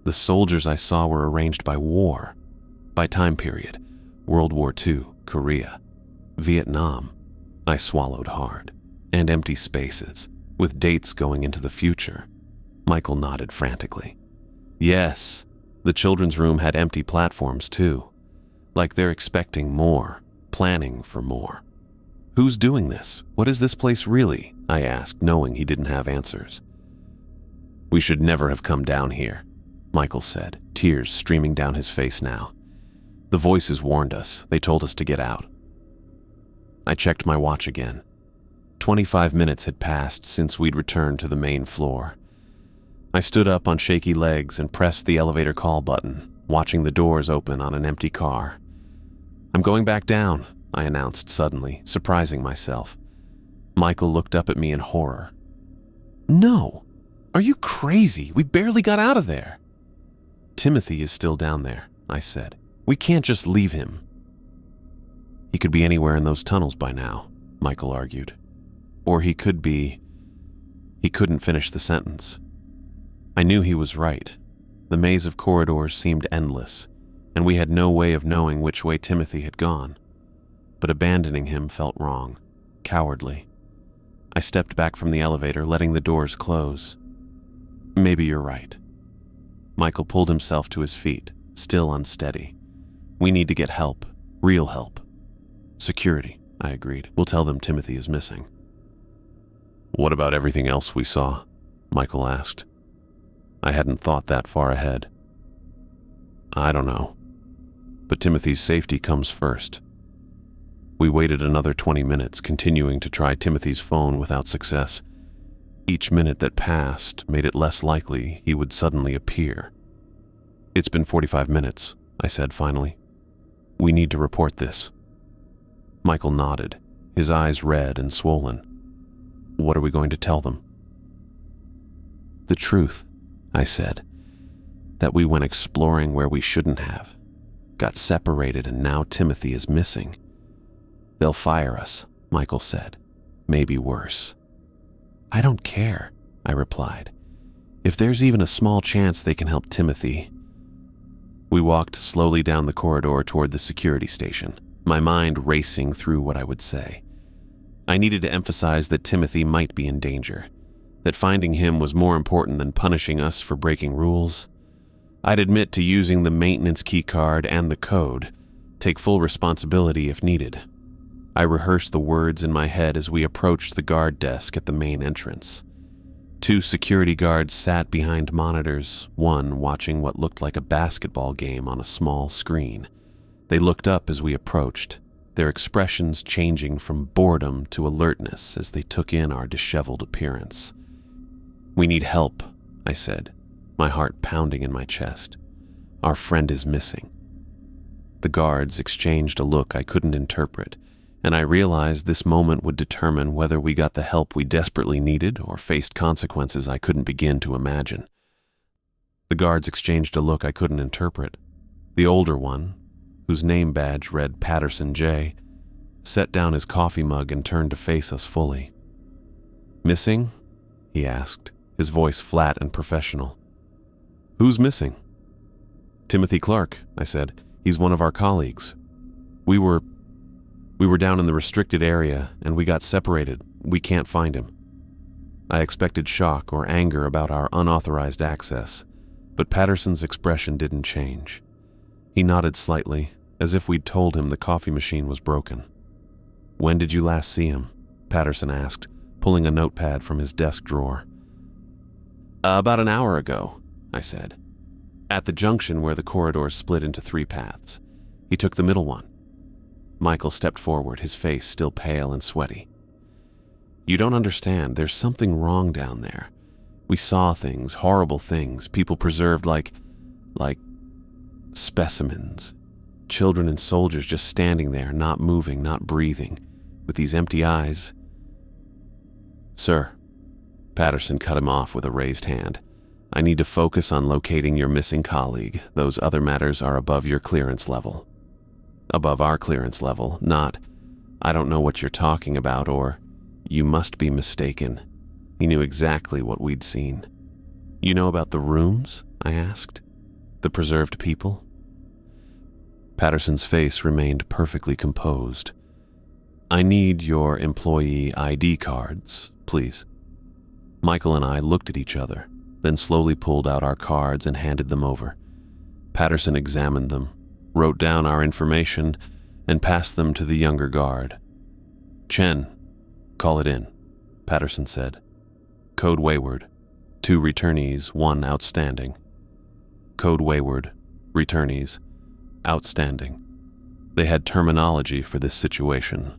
The soldiers I saw were arranged by war, by time period. World War II, Korea, Vietnam. I swallowed hard. And empty spaces, with dates going into the future. Michael nodded frantically. Yes, the children's room had empty platforms too. Like they're expecting more, planning for more. Who's doing this? What is this place really? I asked, knowing he didn't have answers. We should never have come down here, Michael said, tears streaming down his face now. The voices warned us. They told us to get out. I checked my watch again. 25 minutes had passed since we'd returned to the main floor. I stood up on shaky legs and pressed the elevator call button, watching the doors open on an empty car. I'm going back down, I announced suddenly, surprising myself. Michael looked up at me in horror. No! Are you crazy? We barely got out of there. Timothy is still down there, I said. We can't just leave him. He could be anywhere in those tunnels by now, Michael argued. Or he could be... He couldn't finish the sentence. I knew he was right. The maze of corridors seemed endless, and we had no way of knowing which way Timothy had gone. But abandoning him felt wrong, cowardly. I stepped back from the elevator, letting the doors close. Maybe you're right. Michael pulled himself to his feet, still unsteady. We need to get help, real help. Security, I agreed. We'll tell them Timothy is missing. What about everything else we saw? Michael asked. I hadn't thought that far ahead. I don't know. But Timothy's safety comes first. We waited another 20 minutes, continuing to try Timothy's phone without success. Each minute that passed made it less likely he would suddenly appear. It's been 45 minutes, I said finally. We need to report this. Michael nodded, his eyes red and swollen. What are we going to tell them? The truth, I said. That we went exploring where we shouldn't have. Got separated and now Timothy is missing. They'll fire us, Michael said. Maybe worse. I don't care, I replied. If there's even a small chance they can help Timothy. We walked slowly down the corridor toward the security station, my mind racing through what I would say. I needed to emphasize that Timothy might be in danger, that finding him was more important than punishing us for breaking rules. I'd admit to using the maintenance key card and the code, take full responsibility if needed. I rehearsed the words in my head as we approached the guard desk at the main entrance. 2 security guards sat behind monitors, one watching what looked like a basketball game on a small screen. They looked up as we approached, their expressions changing from boredom to alertness as they took in our disheveled appearance. We need help, I said, my heart pounding in my chest. Our friend is missing." The guards exchanged a look I couldn't interpret, and I realized this moment would determine whether we got the help we desperately needed or faced consequences I couldn't begin to imagine. The guards exchanged a look I couldn't interpret. The older one, whose name badge read Patterson J., set down his coffee mug and turned to face us fully. "Missing?" he asked, his voice flat and professional. "Who's missing?" "Timothy Clark," I said. "He's one of our colleagues. We were down in the restricted area, and we got separated. We can't find him." I expected shock or anger about our unauthorized access, but Patterson's expression didn't change. He nodded slightly, as if we'd told him the coffee machine was broken. "When did you last see him?" Patterson asked, pulling a notepad from his desk drawer. "About an hour ago," I said. "At the junction where the corridors split into 3 paths. He took the middle one." Michael stepped forward, his face still pale and sweaty. "You don't understand. There's something wrong down there. We saw things, horrible things, people preserved like specimens. Children and soldiers just standing there, not moving, not breathing, with these empty eyes." "Sir," Patterson cut him off with a raised hand. "I need to focus on locating your missing colleague. Those other matters are above your clearance level." "Above our clearance level, not, 'I don't know what you're talking about,' or 'You must be mistaken.'" He knew exactly what we'd seen. "You know about the rooms?" I asked. "The preserved people?" Patterson's face remained perfectly composed. "I need your employee ID cards, please." Michael and I looked at each other, then slowly pulled out our cards and handed them over. Patterson examined them, wrote down our information, and passed them to the younger guard. "Chen, call it in," Patterson said. "Code Wayward. 2 returnees, 1 outstanding." Code Wayward. Returnees. Outstanding. They had terminology for this situation.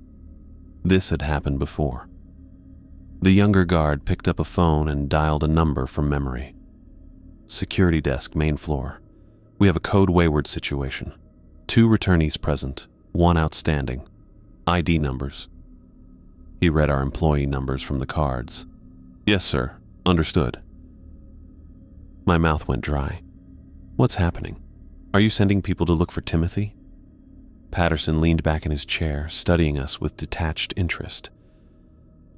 This had happened before. The younger guard picked up a phone and dialed a number from memory. "Security desk, main floor. We have a Code Wayward situation. 2 returnees present, 1 outstanding. ID numbers." He read our employee numbers from the cards. "Yes, sir. Understood." My mouth went dry. "What's happening? Are you sending people to look for Timothy?" Patterson leaned back in his chair, studying us with detached interest.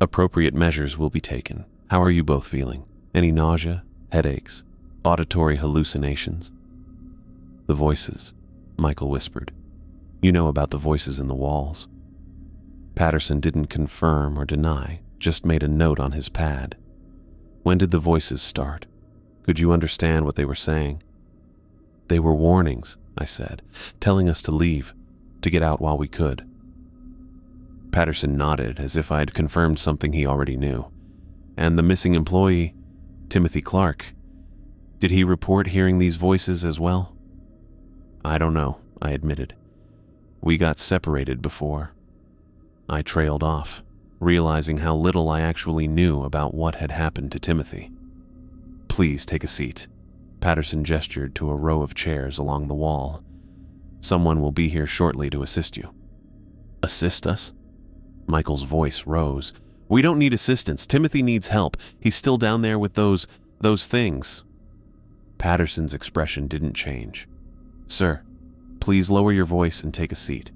"Appropriate measures will be taken. How are you both feeling? Any nausea, headaches, auditory hallucinations?" "The voices," Michael whispered. "You know about the voices in the walls." Patterson didn't confirm or deny, just made a note on his pad. "When did the voices start? Could you understand what they were saying?" "They were warnings," I said, "telling us to leave, to get out while we could." Patterson nodded as if I'd confirmed something he already knew. "And the missing employee, Timothy Clark, did he report hearing these voices as well?" "I don't know," I admitted. "We got separated before." I trailed off, realizing how little I actually knew about what had happened to Timothy. "Please take a seat." Patterson gestured to a row of chairs along the wall. "Someone will be here shortly to assist you." "Assist us?" Michael's voice rose. "We don't need assistance. Timothy needs help. He's still down there with those things." Patterson's expression didn't change. "Sir, please lower your voice and take a seat."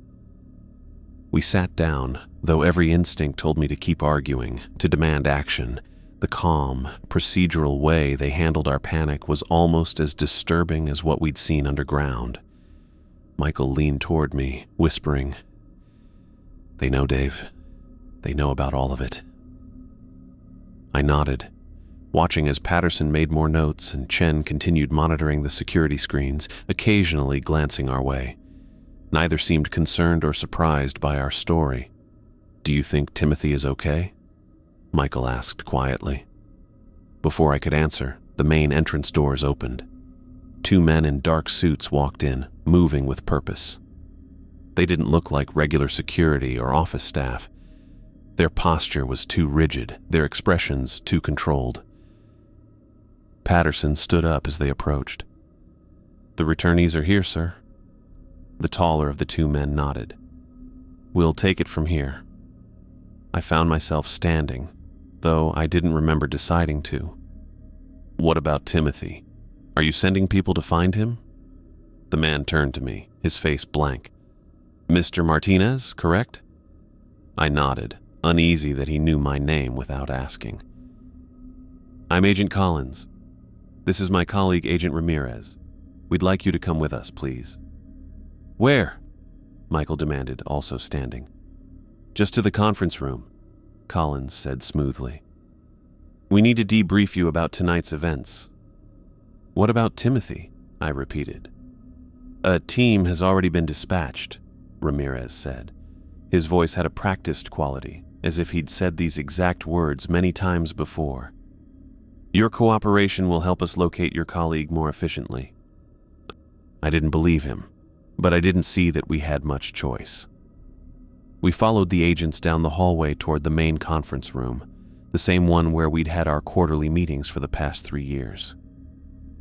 We sat down, though every instinct told me to keep arguing, to demand action. The calm, procedural way they handled our panic was almost as disturbing as what we'd seen underground. Michael leaned toward me, whispering, "They know, Dave. They know about all of it." I nodded, watching as Patterson made more notes and Chen continued monitoring the security screens, occasionally glancing our way. Neither seemed concerned or surprised by our story. "Do you think Timothy is okay?" Michael asked quietly. Before I could answer, the main entrance doors opened. 2 men in dark suits walked in, moving with purpose. They didn't look like regular security or office staff. Their posture was too rigid, their expressions too controlled. Patterson stood up as they approached. The returnees are here, sir. The taller of the two men nodded. We'll take it from here. I found myself standing, though I didn't remember deciding to. What about Timothy? Are you sending people to find him? The man turned to me, his face blank. Mr. Martinez, correct? I nodded, uneasy that he knew my name without asking. I'm Agent Collins. This is my colleague, Agent Ramirez. We'd like you to come with us, please. Where? Michael demanded, also standing. Just to the conference room, Collins said smoothly. We need to debrief you about tonight's events. What about Timothy? I repeated. A team has already been dispatched, Ramirez said. His voice had a practiced quality, as if he'd said these exact words many times before. Your cooperation will help us locate your colleague more efficiently. I didn't believe him, but I didn't see that we had much choice. We followed the agents down the hallway toward the main conference room, the same one where we'd had our quarterly meetings for the past 3 years.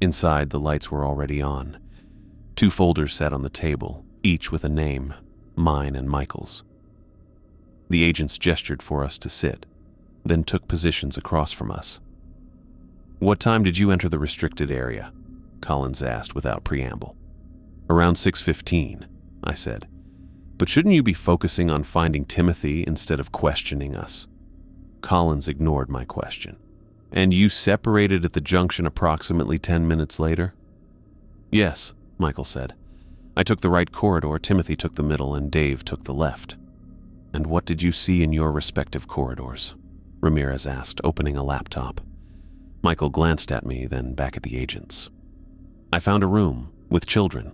Inside, the lights were already on. 2 folders sat on the table, each with a name, mine and Michael's. The agents gestured for us to sit, then took positions across from us. What time did you enter the restricted area? Collins asked without preamble. Around 6:15, I said. But shouldn't you be focusing on finding Timothy instead of questioning us? Collins ignored my question. And you separated at the junction approximately 10 minutes later? Yes, Michael said. I took the right corridor, Timothy took the middle, and Dave took the left. And what did you see in your respective corridors? Ramirez asked, opening a laptop. Michael glanced at me, then back at the agents. I found a room with children.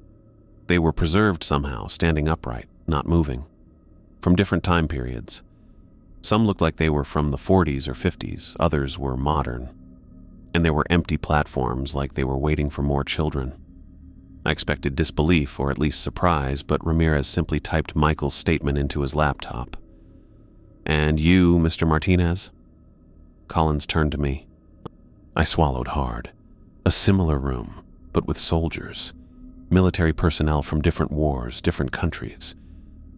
They were preserved somehow, standing upright, not moving, from different time periods. Some looked like they were from the 40s or 50s, others were modern. And there were empty platforms like they were waiting for more children. I expected disbelief or at least surprise, but Ramirez simply typed Michael's statement into his laptop. And you, Mr. Martinez? Collins turned to me. I swallowed hard. A similar room, but with soldiers. Military personnel from different wars, different countries.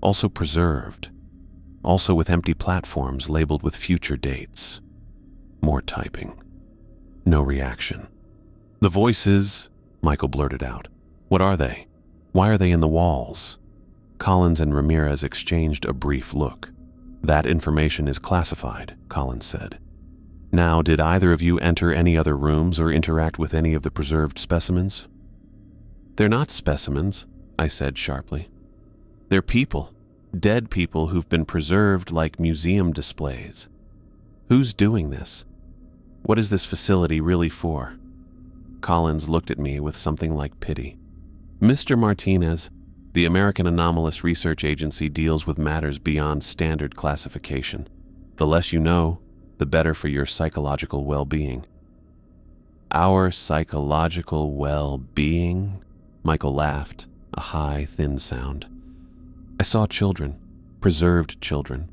Also preserved. Also with empty platforms labeled with future dates. More typing. No reaction. The voices, Michael blurted out. What are they? Why are they in the walls? Collins and Ramirez exchanged a brief look. That information is classified, Collins said. Now, did either of you enter any other rooms or interact with any of the preserved specimens? They're not specimens, I said sharply. They're people. Dead people who've been preserved like museum displays. Who's doing this? What is this facility really for? Collins looked at me with something like pity. Mr. Martinez, the American Anomalous Research Agency deals with matters beyond standard classification. The less you know, the better for your psychological well-being. Our psychological well-being? Michael laughed, a high, thin sound. I saw children, preserved children,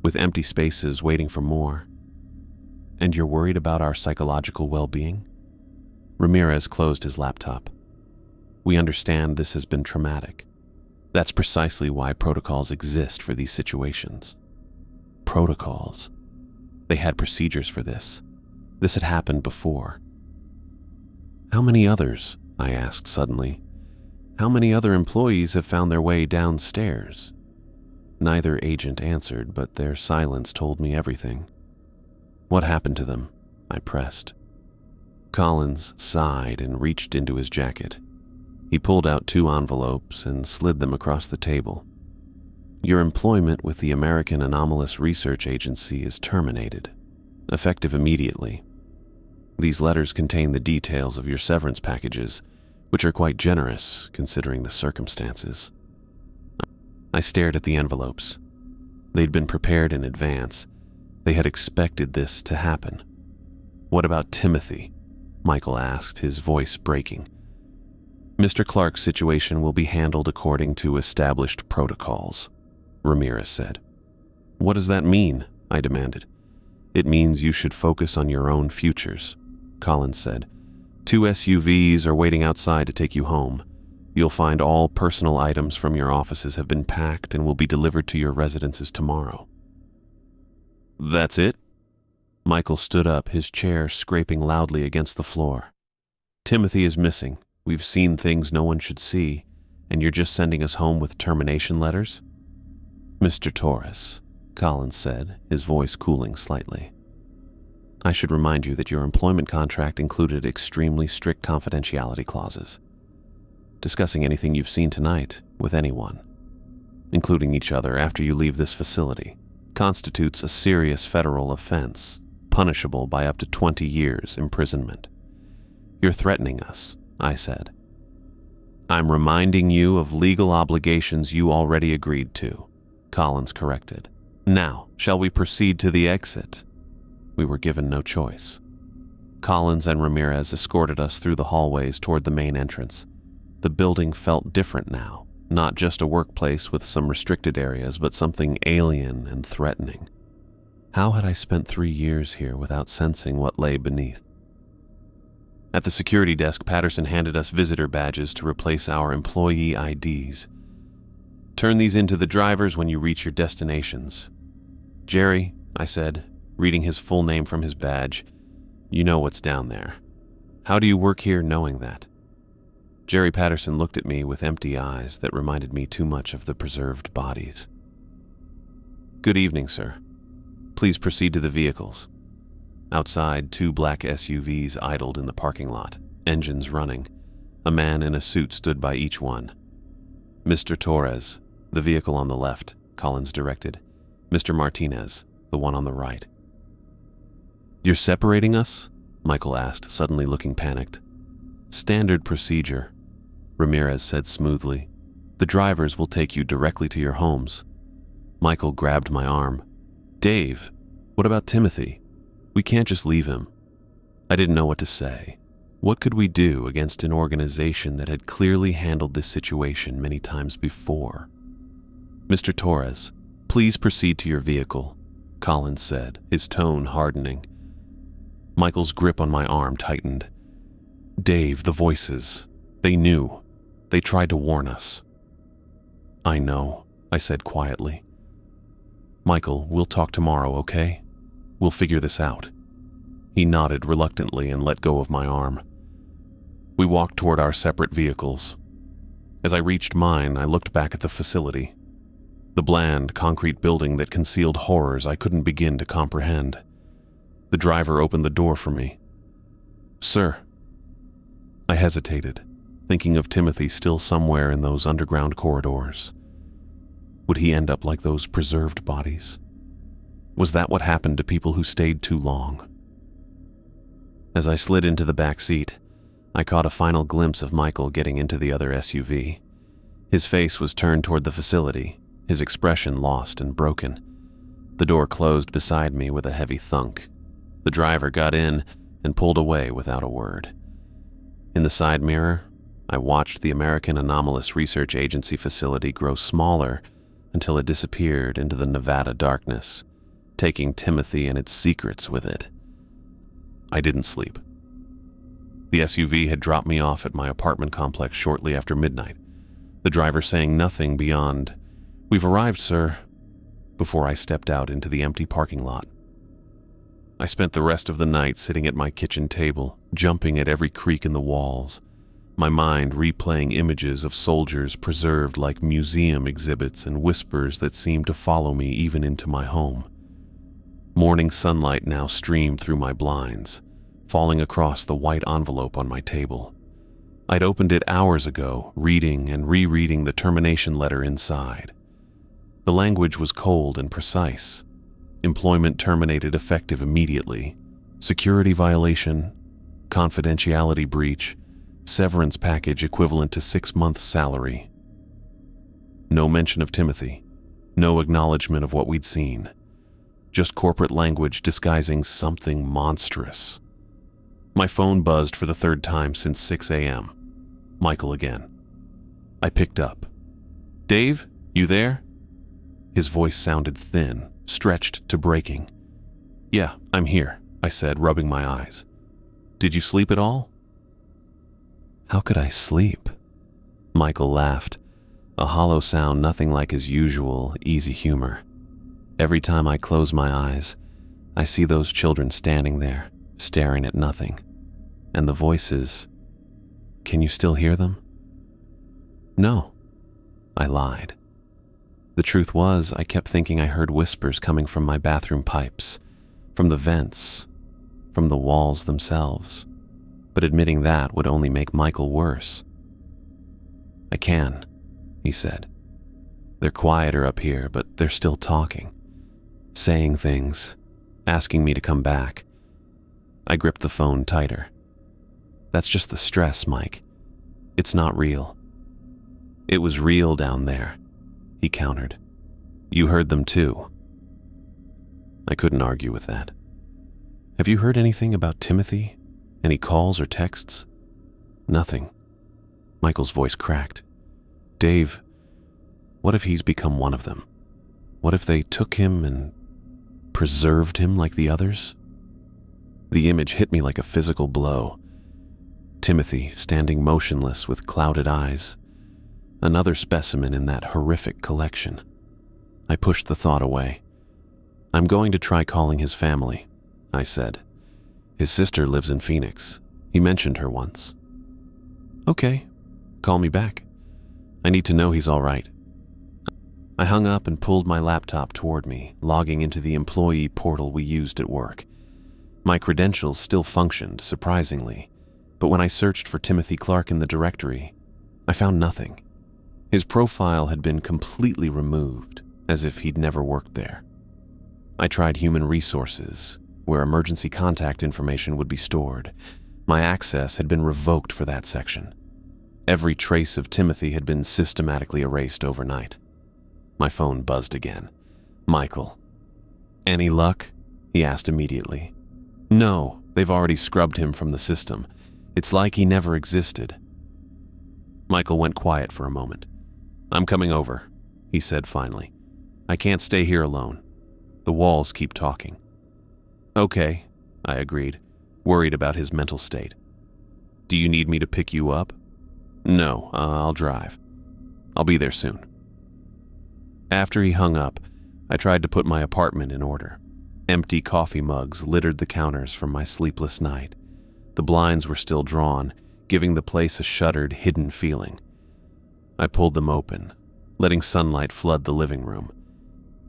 with empty spaces waiting for more. And you're worried about our psychological well-being? Ramirez closed his laptop. We understand this has been traumatic. That's precisely why protocols exist for these situations. Protocols. They had procedures for this. This had happened before. How many others? I asked suddenly. How many other employees have found their way downstairs? Neither agent answered, but their silence told me everything. What happened to them? I pressed. Collins sighed and reached into his jacket. He pulled out 2 envelopes and slid them across the table. Your employment with the American Anomalous Research Agency is terminated, effective immediately. These letters contain the details of your severance packages, which are quite generous considering the circumstances. I stared at the envelopes. They'd been prepared in advance. They had expected this to happen. What about Timothy? Michael asked, his voice breaking. Mr. Clark's situation will be handled according to established protocols, Ramirez said. What does that mean? I demanded. It means you should focus on your own futures, Collins said. 2 SUVs are waiting outside to take you home. You'll find all personal items from your offices have been packed and will be delivered to your residences tomorrow." "That's it?" Michael stood up, his chair scraping loudly against the floor. "Timothy is missing. We've seen things no one should see, and you're just sending us home with termination letters?" "Mr. Torres," Collins said, his voice cooling slightly, "I should remind you that your employment contract included extremely strict confidentiality clauses. Discussing anything you've seen tonight with anyone, including each other after you leave this facility, constitutes a serious federal offense, punishable by up to 20 years imprisonment." "You're threatening us," I said. "I'm reminding you of legal obligations you already agreed to," Collins corrected. "Now, shall we proceed to the exit?" We were given no choice. Collins and Ramirez escorted us through the hallways toward the main entrance. The building felt different now, not just a workplace with some restricted areas, but something alien and threatening. How had I spent 3 years here without sensing what lay beneath? At the security desk, Patterson handed us visitor badges to replace our employee IDs. "Turn these into the drivers when you reach your destinations." "Jerry," I said, reading his full name from his badge, "you know what's down there. How do you work here knowing that?" Jerry Patterson looked at me with empty eyes that reminded me too much of the preserved bodies. "Good evening, sir. Please proceed to the vehicles." Outside, 2 black SUVs idled in the parking lot, engines running. A man in a suit stood by each one. "Mr. Torres, the vehicle on the left," Collins directed. "Mr. Martinez, the one on the right." "You're separating us?" Michael asked, suddenly looking panicked. "Standard procedure," Ramirez said smoothly. "The drivers will take you directly to your homes." Michael grabbed my arm. "Dave, what about Timothy? We can't just leave him." I didn't know what to say. What could we do against an organization that had clearly handled this situation many times before? "Mr. Torres, please proceed to your vehicle," Collins said, his tone hardening. Michael's grip on my arm tightened. "Dave, the voices. They knew. They tried to warn us." "I know," I said quietly. "Michael, we'll talk tomorrow, okay? We'll figure this out." He nodded reluctantly and let go of my arm. We walked toward our separate vehicles. As I reached mine, I looked back at the facility. The bland, concrete building that concealed horrors I couldn't begin to comprehend. The driver opened the door for me. "Sir." I hesitated, thinking of Timothy still somewhere in those underground corridors. Would he end up like those preserved bodies? Was that what happened to people who stayed too long? As I slid into the back seat, I caught a final glimpse of Michael getting into the other SUV. His face was turned toward the facility, his expression lost and broken. The door closed beside me with a heavy thunk. The driver got in and pulled away without a word. In the side mirror, I watched the American Anomalous Research Agency facility grow smaller until it disappeared into the Nevada darkness, taking Timothy and its secrets with it. I didn't sleep. The SUV had dropped me off at my apartment complex shortly after midnight, the driver saying nothing beyond, "We've arrived, sir," before I stepped out into the empty parking lot. I spent the rest of the night sitting at my kitchen table, jumping at every creak in the walls, my mind replaying images of soldiers preserved like museum exhibits and whispers that seemed to follow me even into my home. Morning sunlight now streamed through my blinds, falling across the white envelope on my table. I'd opened it hours ago, reading and rereading the termination letter inside. The language was cold and precise. Employment terminated effective immediately. Security violation, confidentiality breach, severance package equivalent to 6 months' salary. No mention of Timothy, no acknowledgement of what we'd seen. Just corporate language disguising something monstrous. My phone buzzed for the 3rd time since 6 a.m. Michael again. I picked up. "Dave, you there?" His voice sounded thin, stretched to breaking. "Yeah, I'm here," I said, rubbing my eyes. "Did you sleep at all?" How could I sleep? Michael laughed, a hollow sound nothing like his usual easy humor. Every time I close my eyes, I see those children standing there, staring at nothing. And the voices, can you still hear them? No, I lied. The truth was, I kept thinking I heard whispers coming from my bathroom pipes, from the vents, from the walls themselves. But admitting that would only make Michael worse. I can, he said. They're quieter up here, but they're still talking, saying things, asking me to come back. I gripped the phone tighter. That's just the stress, Mike. It's not real. It was real down there, he countered. You heard them too. I couldn't argue with that. Have you heard anything about Timothy? Any calls or texts? Nothing. Michael's voice cracked. Dave, what if he's become one of them? What if they took him and preserved him like the others? The image hit me like a physical blow. Timothy standing motionless with clouded eyes. Another specimen in that horrific collection. I pushed the thought away. I'm going to try calling his family, I said. His sister lives in Phoenix. He mentioned her once. Okay, call me back. I need to know he's all right. I hung up and pulled my laptop toward me, logging into the employee portal we used at work. My credentials still functioned, surprisingly, but when I searched for Timothy Clark in the directory, I found nothing. His profile had been completely removed, as if he'd never worked there. I tried human resources, where emergency contact information would be stored. My access had been revoked for that section. Every trace of Timothy had been systematically erased overnight. My phone buzzed again. Michael. Any luck? He asked immediately. No, they've already scrubbed him from the system. It's like he never existed. Michael went quiet for a moment. I'm coming over, he said finally. I can't stay here alone. The walls keep talking. Okay, I agreed, worried about his mental state. Do you need me to pick you up? No, I'll drive. I'll be there soon. After he hung up, I tried to put my apartment in order. Empty coffee mugs littered the counters from my sleepless night. The blinds were still drawn, giving the place a shuttered, hidden feeling. I pulled them open, letting sunlight flood the living room.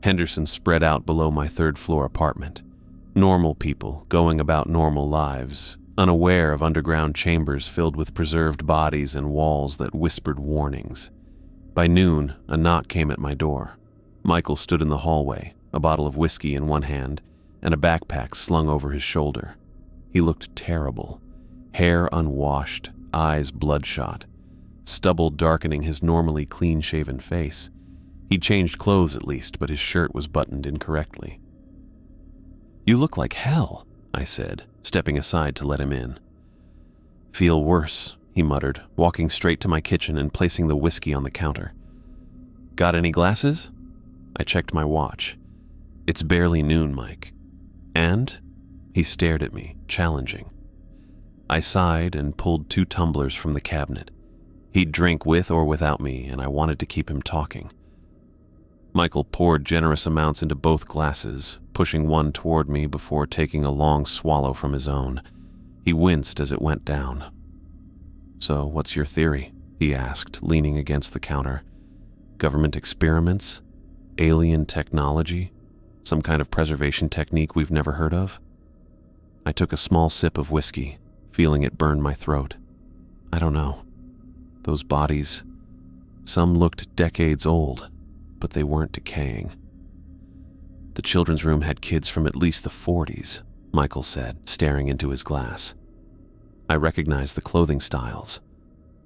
Henderson spread out below my third-floor apartment. Normal people going about normal lives, unaware of underground chambers filled with preserved bodies and walls that whispered warnings. By noon, a knock came at my door. Michael stood in the hallway, a bottle of whiskey in one hand and a backpack slung over his shoulder. He looked terrible, hair unwashed, eyes bloodshot, stubble darkening his normally clean-shaven face. He'd changed clothes at least, but his shirt was buttoned incorrectly. You look like hell, I said, stepping aside to let him in. Feel worse, he muttered, walking straight to my kitchen and placing the whiskey on the counter. Got any glasses? I checked my watch. It's barely noon, Mike. And? He stared at me, challenging. I sighed and pulled 2 tumblers from the cabinet. He'd drink with or without me, and I wanted to keep him talking. Michael poured generous amounts into both glasses, pushing one toward me before taking a long swallow from his own. He winced as it went down. So, what's your theory? He asked, leaning against the counter. Government experiments? Alien technology? Some kind of preservation technique we've never heard of? I took a small sip of whiskey, feeling it burn my throat. I don't know. Those bodies, some looked decades old, but they weren't decaying. The children's room had kids from at least the 40s, Michael said, staring into his glass. I recognized the clothing styles,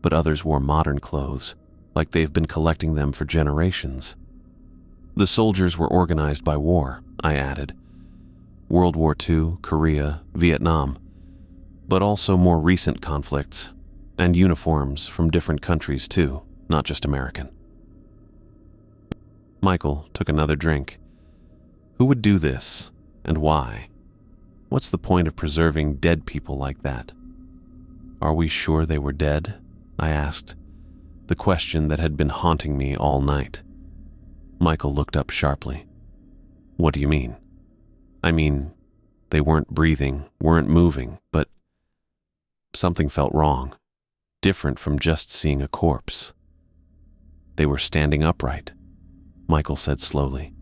but others wore modern clothes, like they've been collecting them for generations. The soldiers were organized by war, I added. World War II, Korea, Vietnam, but also more recent conflicts, and uniforms from different countries too, not just American. Michael took another drink. Who would do this, and why? What's the point of preserving dead people like that? Are we sure they were dead? I asked, the question that had been haunting me all night. Michael looked up sharply. What do you mean? I mean, they weren't breathing, weren't moving, but something felt wrong, different from just seeing a corpse. They were standing upright, Michael said slowly.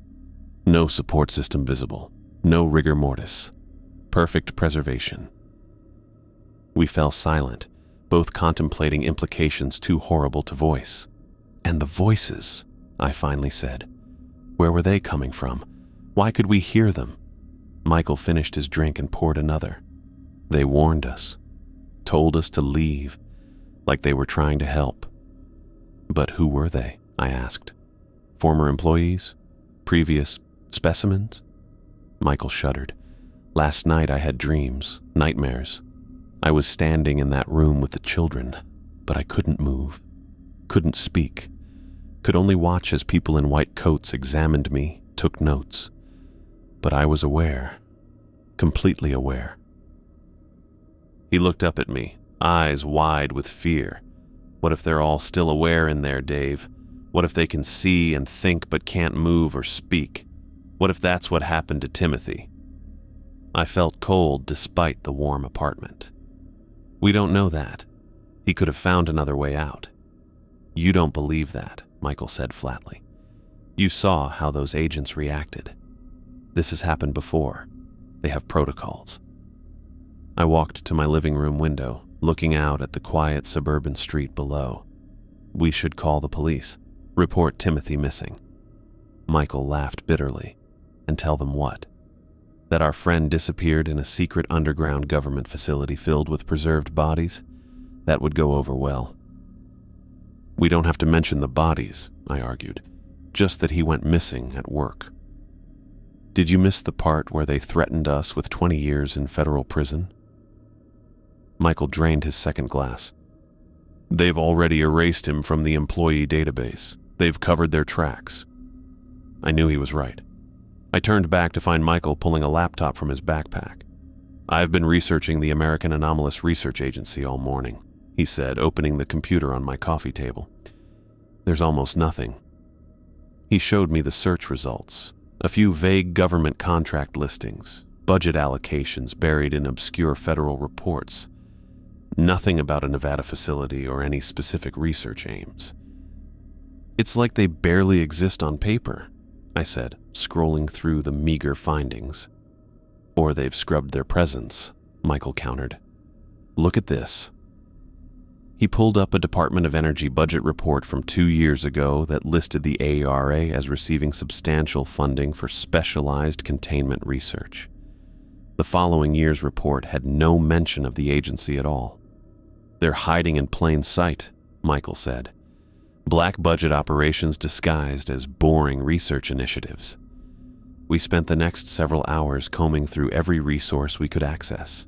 No support system visible, no rigor mortis, perfect preservation. We fell silent, both contemplating implications too horrible to voice. And the voices, I finally said. Where were they coming from? Why could we hear them? Michael finished his drink and poured another. They warned us, told us to leave, like they were trying to help. But who were they? I asked. Former employees? Previous specimens? Michael shuddered. Last night I had dreams, nightmares. I was standing in that room with the children, but I couldn't move, couldn't speak, could only watch as people in white coats examined me, took notes. But I was aware, completely aware. He looked up at me, eyes wide with fear. What if they're all still aware in there, Dave? What if they can see and think but can't move or speak? What if that's what happened to Timothy? I felt cold despite the warm apartment. We don't know that. He could have found another way out. You don't believe that, Michael said flatly. You saw how those agents reacted. This has happened before. They have protocols. I walked to my living room window, looking out at the quiet suburban street below. We should call the police, report Timothy missing. Michael laughed bitterly. And tell them what? That our friend disappeared in a secret underground government facility filled with preserved bodies? That would go over well. We don't have to mention the bodies, I argued, just that he went missing at work. Did you miss the part where they threatened us with 20 years in federal prison? Michael drained his second glass. They've already erased him from the employee database. They've covered their tracks. I knew he was right. I turned back to find Michael pulling a laptop from his backpack. I've been researching the American Anomalous Research Agency all morning, he said, opening the computer on my coffee table. There's almost nothing. He showed me the search results, a few vague government contract listings, budget allocations buried in obscure federal reports. Nothing about a Nevada facility or any specific research aims. It's like they barely exist on paper, I said, scrolling through the meager findings. Or they've scrubbed their presence, Michael countered. Look at this. He pulled up a Department of Energy budget report from 2 years ago that listed the AERA as receiving substantial funding for specialized containment research. The following year's report had no mention of the agency at all. They're hiding in plain sight, Michael said. Black budget operations disguised as boring research initiatives. We spent the next several hours combing through every resource we could access.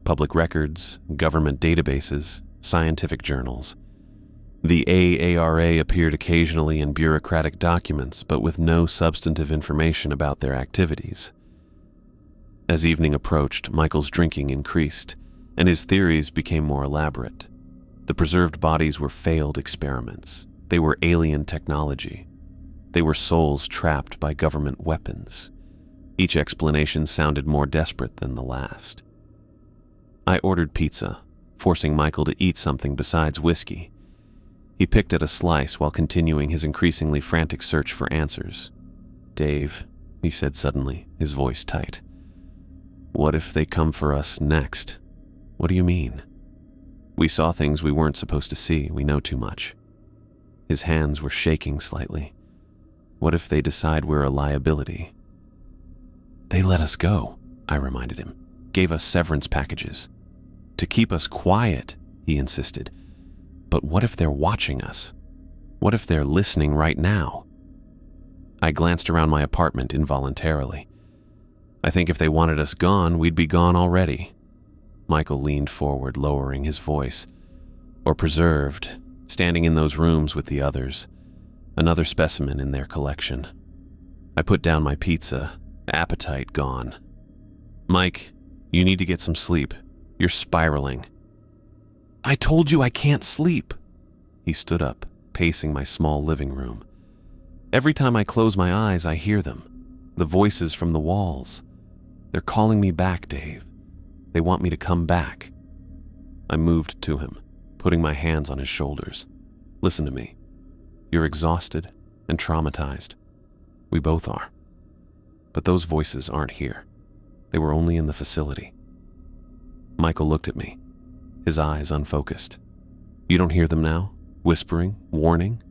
Public records, government databases, scientific journals. The AERA appeared occasionally in bureaucratic documents, but with no substantive information about their activities. As evening approached, Michael's drinking increased, and his theories became more elaborate. The preserved bodies were failed experiments. They were alien technology. They were souls trapped by government weapons. Each explanation sounded more desperate than the last. I ordered pizza, forcing Michael to eat something besides whiskey. He picked at a slice while continuing his increasingly frantic search for answers. Dave, he said suddenly, his voice tight. What if they come for us next? What do you mean? We saw things we weren't supposed to see. We know too much. His hands were shaking slightly. What if they decide we're a liability? They let us go, I reminded him. Gave us severance packages. To keep us quiet, he insisted. But what if they're watching us? What if they're listening right now? I glanced around my apartment involuntarily. I think if they wanted us gone, we'd be gone already. Michael leaned forward, lowering his voice. Or preserved, standing in those rooms with the others, another specimen in their collection. I put down my pizza, appetite gone. Mike, you need to get some sleep. You're spiraling. I told you I can't sleep, He stood up, pacing my small living room. Every time I close my eyes, I hear them. The voices from the walls. They're calling me back, Dave. They want me to come back. I moved to him, putting my hands on his shoulders. Listen to me. You're exhausted and traumatized. We both are. But those voices aren't here. They were only in the facility. Michael looked at me, his eyes unfocused. You don't hear them now? Whispering? Warning?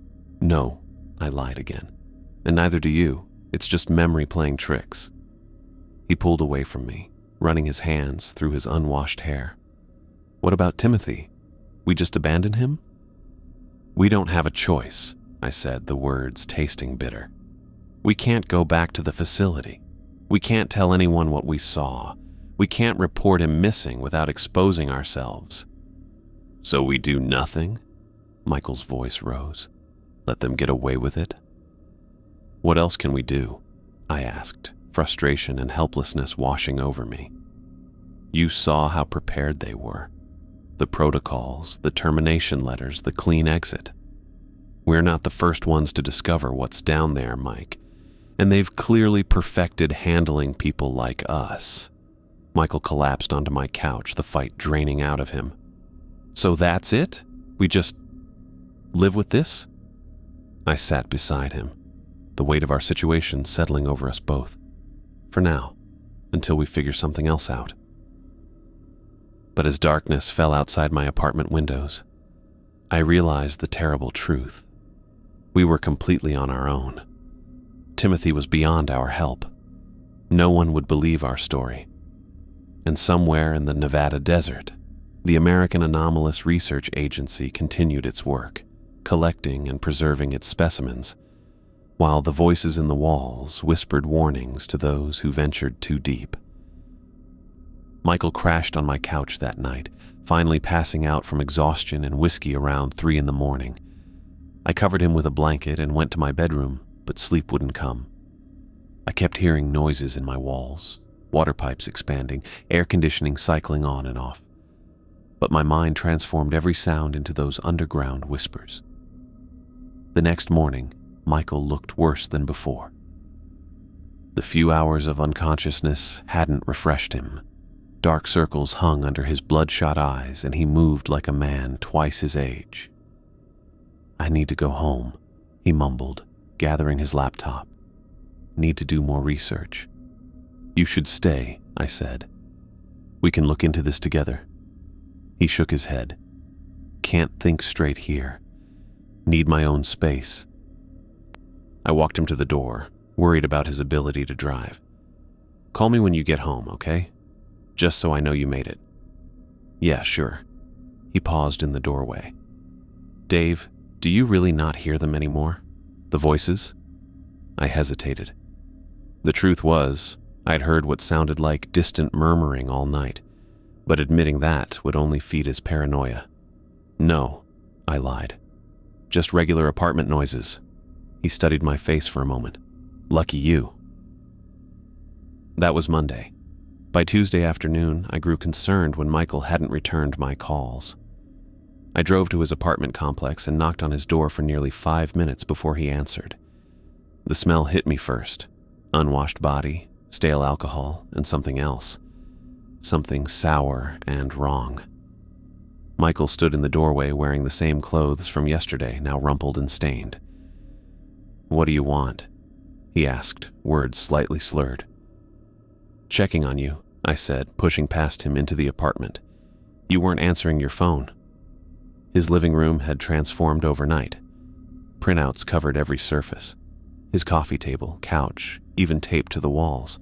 No, I lied again. And neither do you. It's just memory playing tricks. He pulled away from me, running his hands through his unwashed hair. What about Timothy? We just abandon him? We don't have a choice, I said, the words tasting bitter. We can't go back to the facility. We can't tell anyone what we saw. We can't report him missing without exposing ourselves. So we do nothing? Michael's voice rose. Let them get away with it? What else can we do? I asked, frustration and helplessness washing over me. You saw how prepared they were. The protocols, the termination letters, the clean exit. We're not the first ones to discover what's down there, Mike, and they've clearly perfected handling people like us. Michael collapsed onto my couch, the fight draining out of him. So that's it? We just live with this? I sat beside him, the weight of our situation settling over us both. For now, until we figure something else out. But as darkness fell outside my apartment windows, I realized the terrible truth. We were completely on our own. Timothy was beyond our help. No one would believe our story. And somewhere in the Nevada desert, the American Anomalous Research Agency continued its work, collecting and preserving its specimens, while the voices in the walls whispered warnings to those who ventured too deep. Michael crashed on my couch that night, finally passing out from exhaustion and whiskey around 3 a.m. I covered him with a blanket and went to my bedroom, but sleep wouldn't come. I kept hearing noises in my walls, water pipes expanding, air conditioning cycling on and off. But my mind transformed every sound into those underground whispers. The next morning, Michael looked worse than before. The few hours of unconsciousness hadn't refreshed him. Dark circles hung under his bloodshot eyes, and he moved like a man twice his age. I need to go home, he mumbled, gathering his laptop. Need to do more research. You should stay, I said. We can look into this together. He shook his head. Can't think straight here. Need my own space. I walked him to the door, worried about his ability to drive. Call me when you get home, okay? Just so I know you made it. Yeah, sure. He paused in the doorway. Dave, do you really not hear them anymore? The voices? I hesitated. The truth was, I'd heard what sounded like distant murmuring all night, but admitting that would only feed his paranoia. No, I lied. Just regular apartment noises. He studied my face for a moment. Lucky you. That was Monday. By Tuesday afternoon, I grew concerned when Michael hadn't returned my calls. I drove to his apartment complex and knocked on his door for nearly 5 minutes before he answered. The smell hit me first. Unwashed body, stale alcohol, and something else. Something sour and wrong. Michael stood in the doorway wearing the same clothes from yesterday, now rumpled and stained. What do you want? He asked, words slightly slurred. Checking on you, I said, pushing past him into the apartment. You weren't answering your phone. His living room had transformed overnight. Printouts covered every surface. His coffee table, couch, even taped to the walls.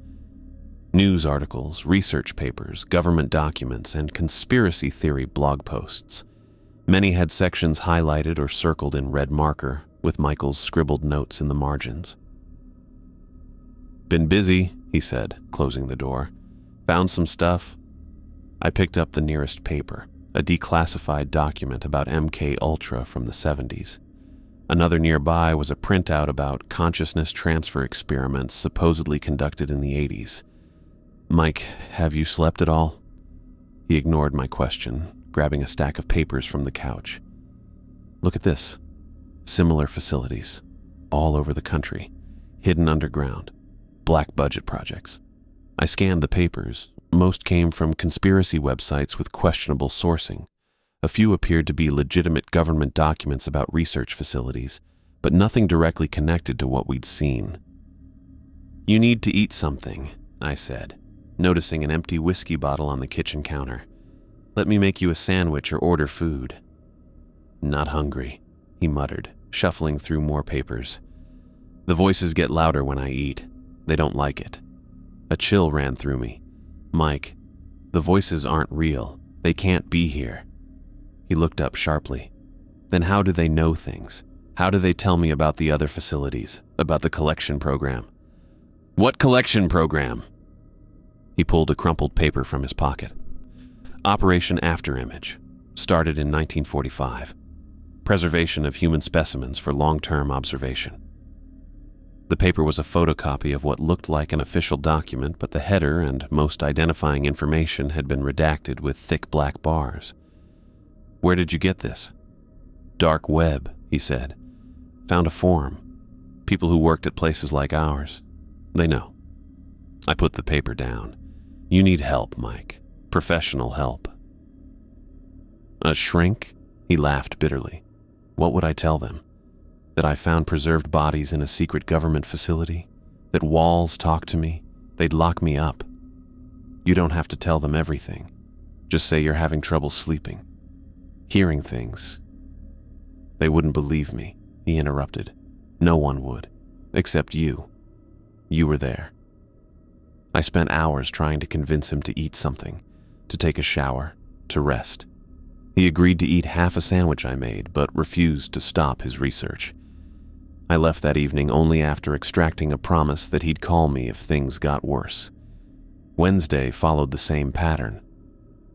News articles, research papers, government documents, and conspiracy theory blog posts. Many had sections highlighted or circled in red marker, with Michael's scribbled notes in the margins. Been busy, he said, closing the door. Found some stuff. I picked up the nearest paper, a declassified document about MK Ultra from the 70s. Another nearby was a printout about consciousness transfer experiments supposedly conducted in the 80s. Mike, have you slept at all? He ignored my question, grabbing a stack of papers from the couch. Look at this. Similar facilities, all over the country, hidden underground, black budget projects. I scanned the papers. Most came from conspiracy websites with questionable sourcing. A few appeared to be legitimate government documents about research facilities, but nothing directly connected to what we'd seen. "You need to eat something," I said, noticing an empty whiskey bottle on the kitchen counter. "Let me make you a sandwich or order food." "Not hungry," he muttered, shuffling through more papers. "The voices get louder when I eat. They don't like it." A chill ran through me. "Mike, the voices aren't real. They can't be here." He looked up sharply. "Then how do they know things? How do they tell me about the other facilities, about the collection program?" "What collection program?" He pulled a crumpled paper from his pocket. "Operation Afterimage. Started in 1945. Preservation of human specimens for long-term observation." The paper was a photocopy of what looked like an official document, but the header and most identifying information had been redacted with thick black bars. "Where did you get this?" "Dark web," he said. "Found a forum. People who worked at places like ours. They know." I put the paper down. "You need help, Mike. Professional help." "A shrink?" He laughed bitterly. "What would I tell them? That I found preserved bodies in a secret government facility? That walls talk to me? They'd lock me up." "You don't have to tell them everything. Just say you're having trouble sleeping. Hearing things." "They wouldn't believe me," he interrupted. "No one would. Except you. You were there." I spent hours trying to convince him to eat something, to take a shower, to rest. He agreed to eat half a sandwich I made, but refused to stop his research. I left that evening only after extracting a promise that he'd call me if things got worse. Wednesday followed the same pattern.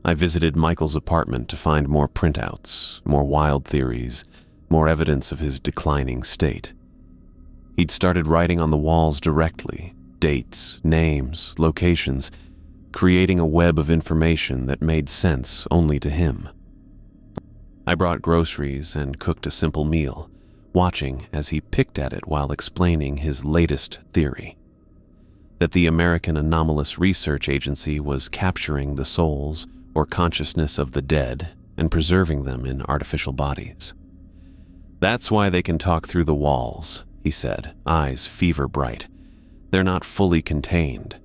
I visited Michael's apartment to find more printouts, more wild theories, more evidence of his declining state. He'd started writing on the walls directly, dates, names, locations, creating a web of information that made sense only to him. I brought groceries and cooked a simple meal, watching as he picked at it while explaining his latest theory: that the American Anomalous Research Agency was capturing the souls or consciousness of the dead and preserving them in artificial bodies. "That's why they can talk through the walls," he said, eyes fever bright. "They're not fully contained.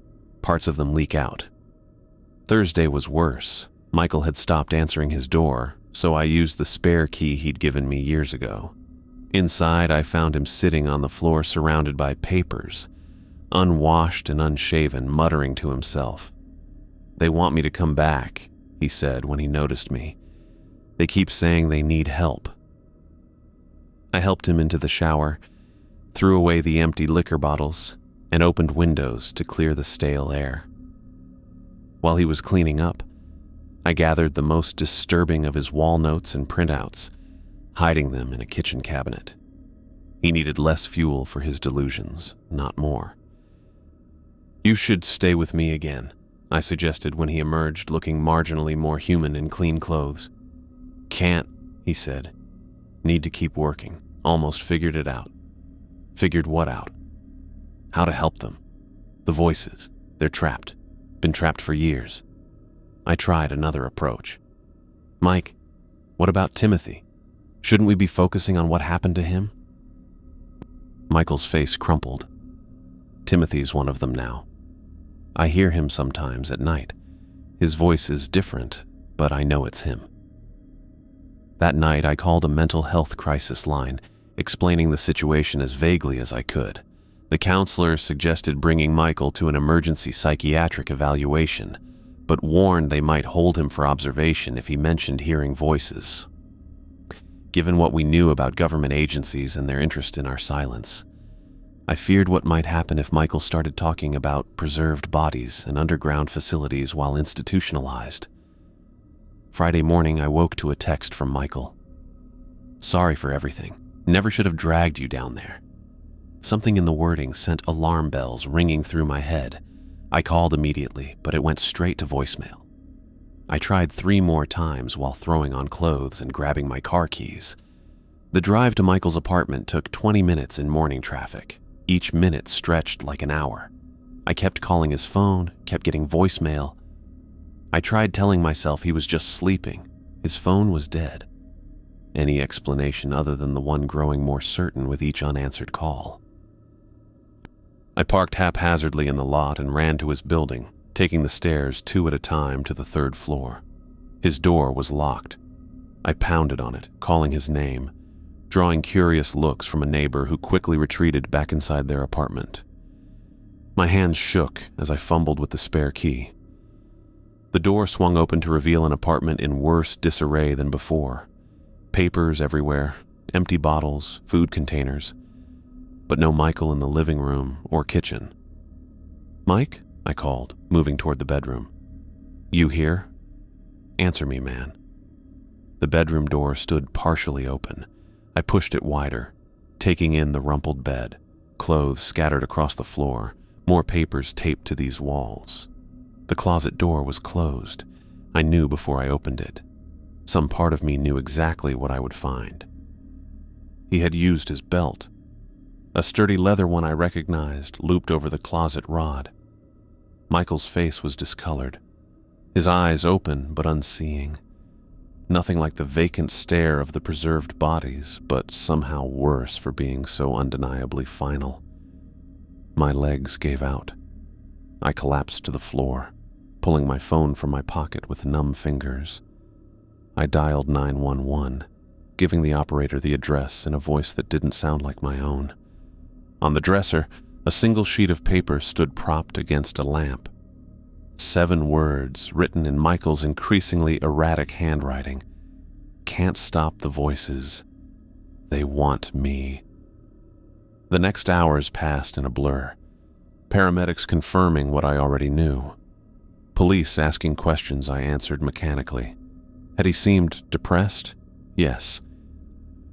Parts of them leak out." Thursday was worse. Michael had stopped answering his door, so I used the spare key he'd given me years ago. Inside, I found him sitting on the floor surrounded by papers, unwashed and unshaven, muttering to himself. "They want me to come back," he said when he noticed me. "They keep saying they need help." I helped him into the shower, threw away the empty liquor bottles, and opened windows to clear the stale air. While he was cleaning up, I gathered the most disturbing of his wall notes and printouts, hiding them in a kitchen cabinet. He needed less fuel for his delusions, not more. "You should stay with me again," I suggested when he emerged looking marginally more human in clean clothes. "Can't," he said. "Need to keep working. Almost figured it out." "Figured what out?" "How to help them. The voices. They're trapped. Been trapped for years." I tried another approach. "Mike, what about Timothy? Shouldn't we be focusing on what happened to him?" Michael's face crumpled. "Timothy's one of them now. I hear him sometimes at night. His voice is different, but I know it's him." That night, I called a mental health crisis line, explaining the situation as vaguely as I could. The counselor suggested bringing Michael to an emergency psychiatric evaluation, but warned they might hold him for observation if he mentioned hearing voices. Given what we knew about government agencies and their interest in our silence, I feared what might happen if Michael started talking about preserved bodies and underground facilities while institutionalized. Friday morning, I woke to a text from Michael. "Sorry for everything. Never should have dragged you down there." Something in the wording sent alarm bells ringing through my head. I called immediately, but it went straight to voicemail. I tried 3 more times while throwing on clothes and grabbing my car keys. The drive to Michael's apartment took 20 minutes in morning traffic. Each minute stretched like an hour. I kept calling his phone, kept getting voicemail. I tried telling myself he was just sleeping. His phone was dead. Any explanation other than the one growing more certain with each unanswered call. I parked haphazardly in the lot and ran to his building, taking the stairs 2 at a time to the 3rd floor. His door was locked. I pounded on it, calling his name, drawing curious looks from a neighbor who quickly retreated back inside their apartment. My hands shook as I fumbled with the spare key. The door swung open to reveal an apartment in worse disarray than before. Papers everywhere, empty bottles, food containers, but no Michael in the living room or kitchen. "Mike?" I called, moving toward the bedroom. "You here? Answer me, man." The bedroom door stood partially open. I pushed it wider, taking in the rumpled bed, clothes scattered across the floor, more papers taped to these walls. The closet door was closed. I knew before I opened it. Some part of me knew exactly what I would find. He had used his belt. A sturdy leather one I recognized, looped over the closet rod. Michael's face was discolored, his eyes open but unseeing. Nothing like the vacant stare of the preserved bodies, but somehow worse for being so undeniably final. My legs gave out. I collapsed to the floor, pulling my phone from my pocket with numb fingers. I dialed 911, giving the operator the address in a voice that didn't sound like my own. On the dresser, a single sheet of paper stood propped against a lamp. 7 words written in Michael's increasingly erratic handwriting. "Can't stop the voices. They want me." The next hours passed in a blur. Paramedics confirming what I already knew. Police asking questions I answered mechanically. Had he seemed depressed? Yes.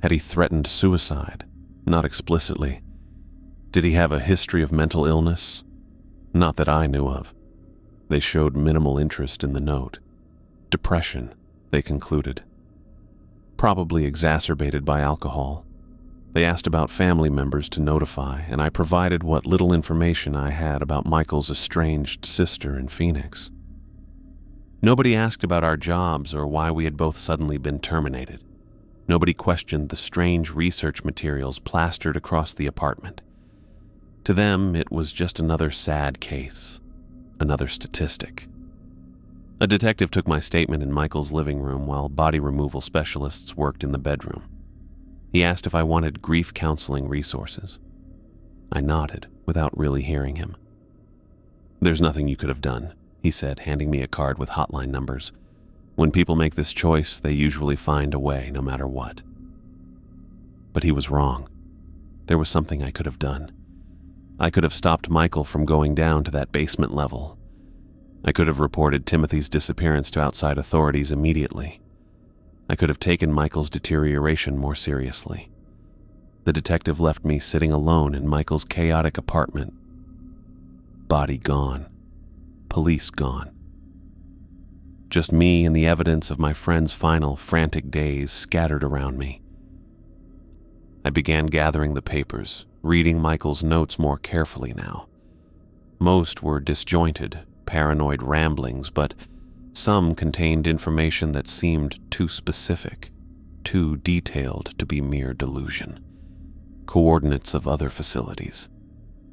Had he threatened suicide? Not explicitly. Did he have a history of mental illness? Not that I knew of. They showed minimal interest in the note. Depression, they concluded. Probably exacerbated by alcohol. They asked about family members to notify, and I provided what little information I had about Michael's estranged sister in Phoenix. Nobody asked about our jobs or why we had both suddenly been terminated. Nobody questioned the strange research materials plastered across the apartment. To them, it was just another sad case. Another statistic. A detective took my statement in Michael's living room while body removal specialists worked in the bedroom. He asked if I wanted grief counseling resources. I nodded without really hearing him. "There's nothing you could have done," he said, handing me a card with hotline numbers. "When people make this choice, they usually find a way, no matter what." But he was wrong. There was something I could have done. I could have stopped Michael from going down to that basement level. I could have reported Timothy's disappearance to outside authorities immediately. I could have taken Michael's deterioration more seriously. The detective left me sitting alone in Michael's chaotic apartment. Body gone. Police gone. Just me and the evidence of my friend's final frantic days scattered around me. I began gathering the papers, reading Michael's notes more carefully now. Most were disjointed, paranoid ramblings, but some contained information that seemed too specific, too detailed to be mere delusion. Coordinates of other facilities.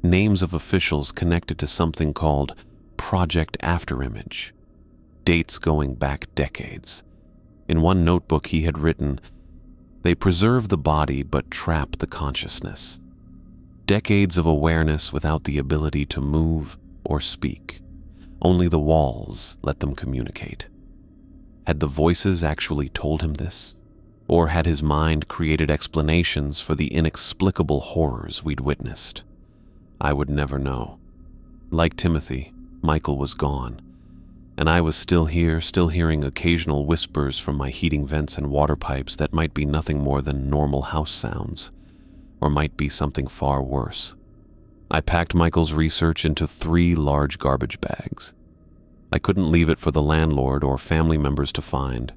Names of officials connected to something called Project Afterimage. Dates going back decades. In one notebook he had written, "They preserve the body but trap the consciousness. Decades of awareness without the ability to move or speak. Only the walls let them communicate." Had the voices actually told him this? Or had his mind created explanations for the inexplicable horrors we'd witnessed? I would never know. Like Timothy, Michael was gone, and I was still here, still hearing occasional whispers from my heating vents and water pipes that might be nothing more than normal house sounds, or might be something far worse. I packed Michael's research into 3 large garbage bags. I couldn't leave it for the landlord or family members to find.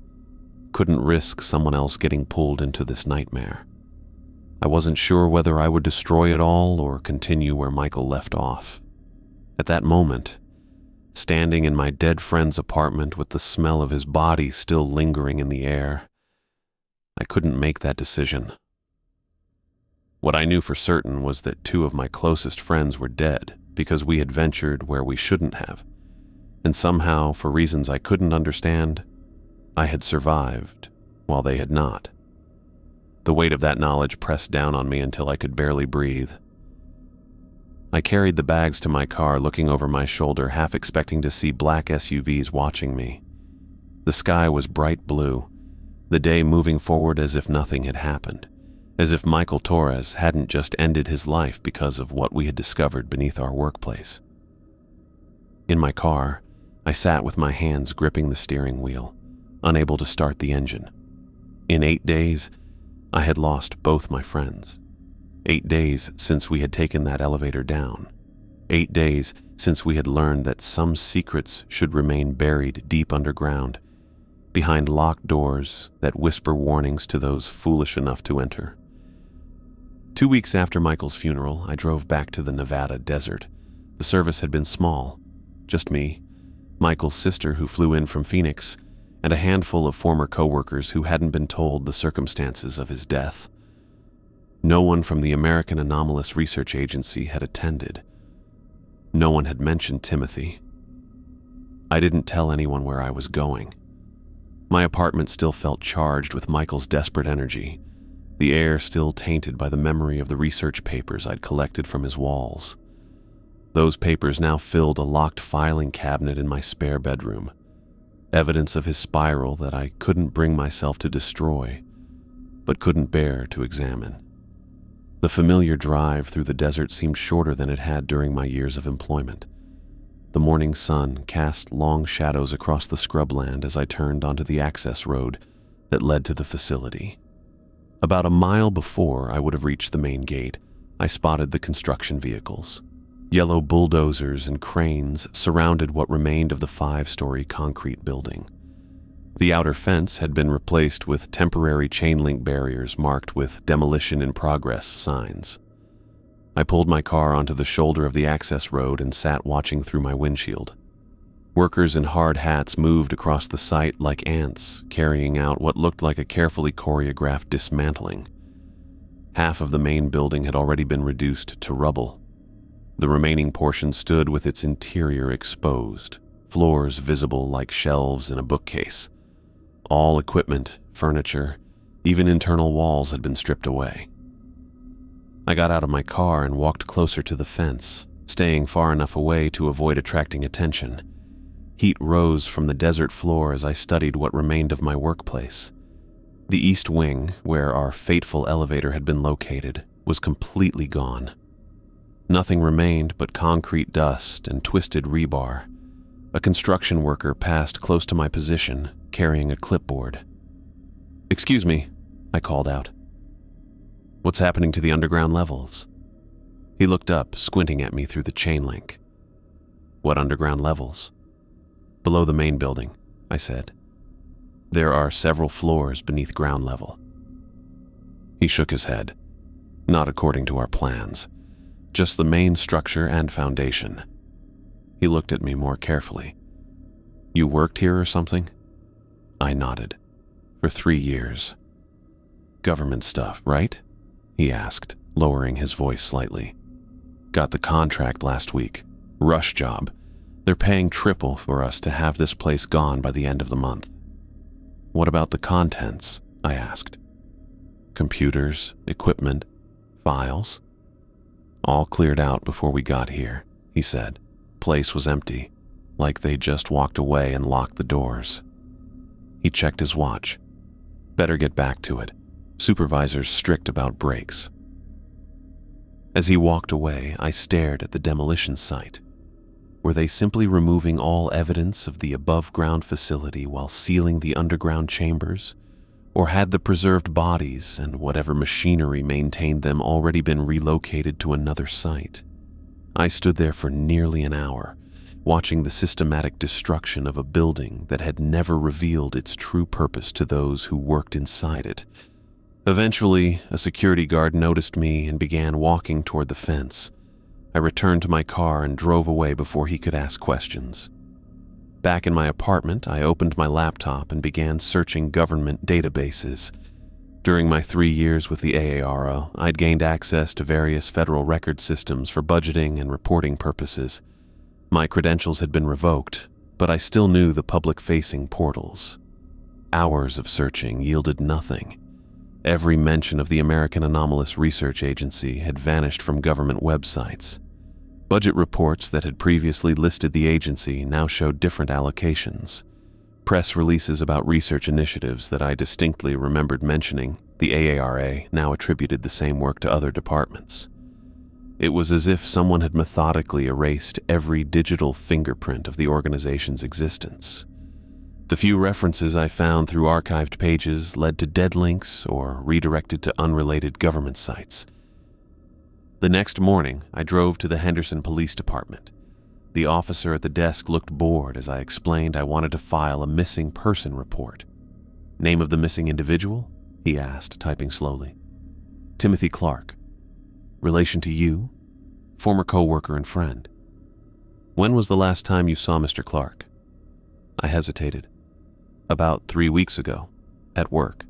Couldn't risk someone else getting pulled into this nightmare. I wasn't sure whether I would destroy it all or continue where Michael left off. At that moment, standing in my dead friend's apartment with the smell of his body still lingering in the air, I couldn't make that decision. What I knew for certain was that 2 of my closest friends were dead because we had ventured where we shouldn't have, and somehow, for reasons I couldn't understand, I had survived while they had not. The weight of that knowledge pressed down on me until I could barely breathe. I carried the bags to my car, looking over my shoulder, half expecting to see black SUVs watching me. The sky was bright blue, the day moving forward as if nothing had happened, as if Michael Torres hadn't just ended his life because of what we had discovered beneath our workplace. In my car, I sat with my hands gripping the steering wheel, unable to start the engine. In 8 days, I had lost both my friends. 8 days since we had taken that elevator down. 8 days since we had learned that some secrets should remain buried deep underground, behind locked doors that whisper warnings to those foolish enough to enter. 2 weeks after Michael's funeral, I drove back to the Nevada desert. The service had been small. Just me, Michael's sister who flew in from Phoenix, and a handful of former coworkers who hadn't been told the circumstances of his death. No one from the American Anomalous Research Agency had attended. No one had mentioned Timothy. I didn't tell anyone where I was going. My apartment still felt charged with Michael's desperate energy, the air still tainted by the memory of the research papers I'd collected from his walls. Those papers now filled a locked filing cabinet in my spare bedroom, evidence of his spiral that I couldn't bring myself to destroy, but couldn't bear to examine. The familiar drive through the desert seemed shorter than it had during my years of employment. The morning sun cast long shadows across the scrubland as I turned onto the access road that led to the facility. About a mile before I would have reached the main gate, I spotted the construction vehicles. Yellow bulldozers and cranes surrounded what remained of the 5-story concrete building. The outer fence had been replaced with temporary chain-link barriers marked with "Demolition in Progress" signs. I pulled my car onto the shoulder of the access road and sat watching through my windshield. Workers in hard hats moved across the site like ants, carrying out what looked like a carefully choreographed dismantling. Half of the main building had already been reduced to rubble. The remaining portion stood with its interior exposed, floors visible like shelves in a bookcase. All equipment, furniture, even internal walls had been stripped away. I got out of my car and walked closer to the fence, staying far enough away to avoid attracting attention. Heat rose from the desert floor as I studied what remained of my workplace. The east wing, where our fateful elevator had been located, was completely gone. Nothing remained but concrete dust and twisted rebar. A construction worker passed close to my position, carrying a clipboard. "Excuse me," I called out. "What's happening to the underground levels?" He looked up, squinting at me through the chain link. "What underground levels?" "Below the main building," I said. "There are several floors beneath ground level." He shook his head. "Not according to our plans. Just the main structure and foundation." He looked at me more carefully. "You worked here or something?" I nodded. "For 3 years." "Government stuff, right?" he asked, lowering his voice slightly. "Got the contract last week. Rush job. They're paying triple for us to have this place gone by the end of the month." "What about the contents?" I asked. "Computers, equipment, files?" "All cleared out before we got here," he said. "Place was empty, like they just walked away and locked the doors." He checked his watch. "Better get back to it. Supervisor's strict about breaks." As he walked away, I stared at the demolition site. Were they simply removing all evidence of the above-ground facility while sealing the underground chambers? Or had the preserved bodies and whatever machinery maintained them already been relocated to another site? I stood there for nearly an hour, watching the systematic destruction of a building that had never revealed its true purpose to those who worked inside it. Eventually, a security guard noticed me and began walking toward the fence. I returned to my car and drove away before he could ask questions. Back in my apartment, I opened my laptop and began searching government databases. During my 3 years with the AARO, I'd gained access to various federal record systems for budgeting and reporting purposes. My credentials had been revoked, but I still knew the public-facing portals. Hours of searching yielded nothing. Every mention of the American Anomalous Research Agency had vanished from government websites. Budget reports that had previously listed the agency now showed different allocations. Press releases about research initiatives that I distinctly remembered mentioning, the AARA now attributed the same work to other departments. It was as if someone had methodically erased every digital fingerprint of the organization's existence. The few references I found through archived pages led to dead links or redirected to unrelated government sites. The next morning, I drove to the Henderson Police Department. The officer at the desk looked bored as I explained I wanted to file a missing person report. "Name of the missing individual?" he asked, typing slowly. "Timothy Clark." "Relation to you?" "Former co-worker and friend." "When was the last time you saw Mr. Clark?" I hesitated. "About 3 weeks ago, at work."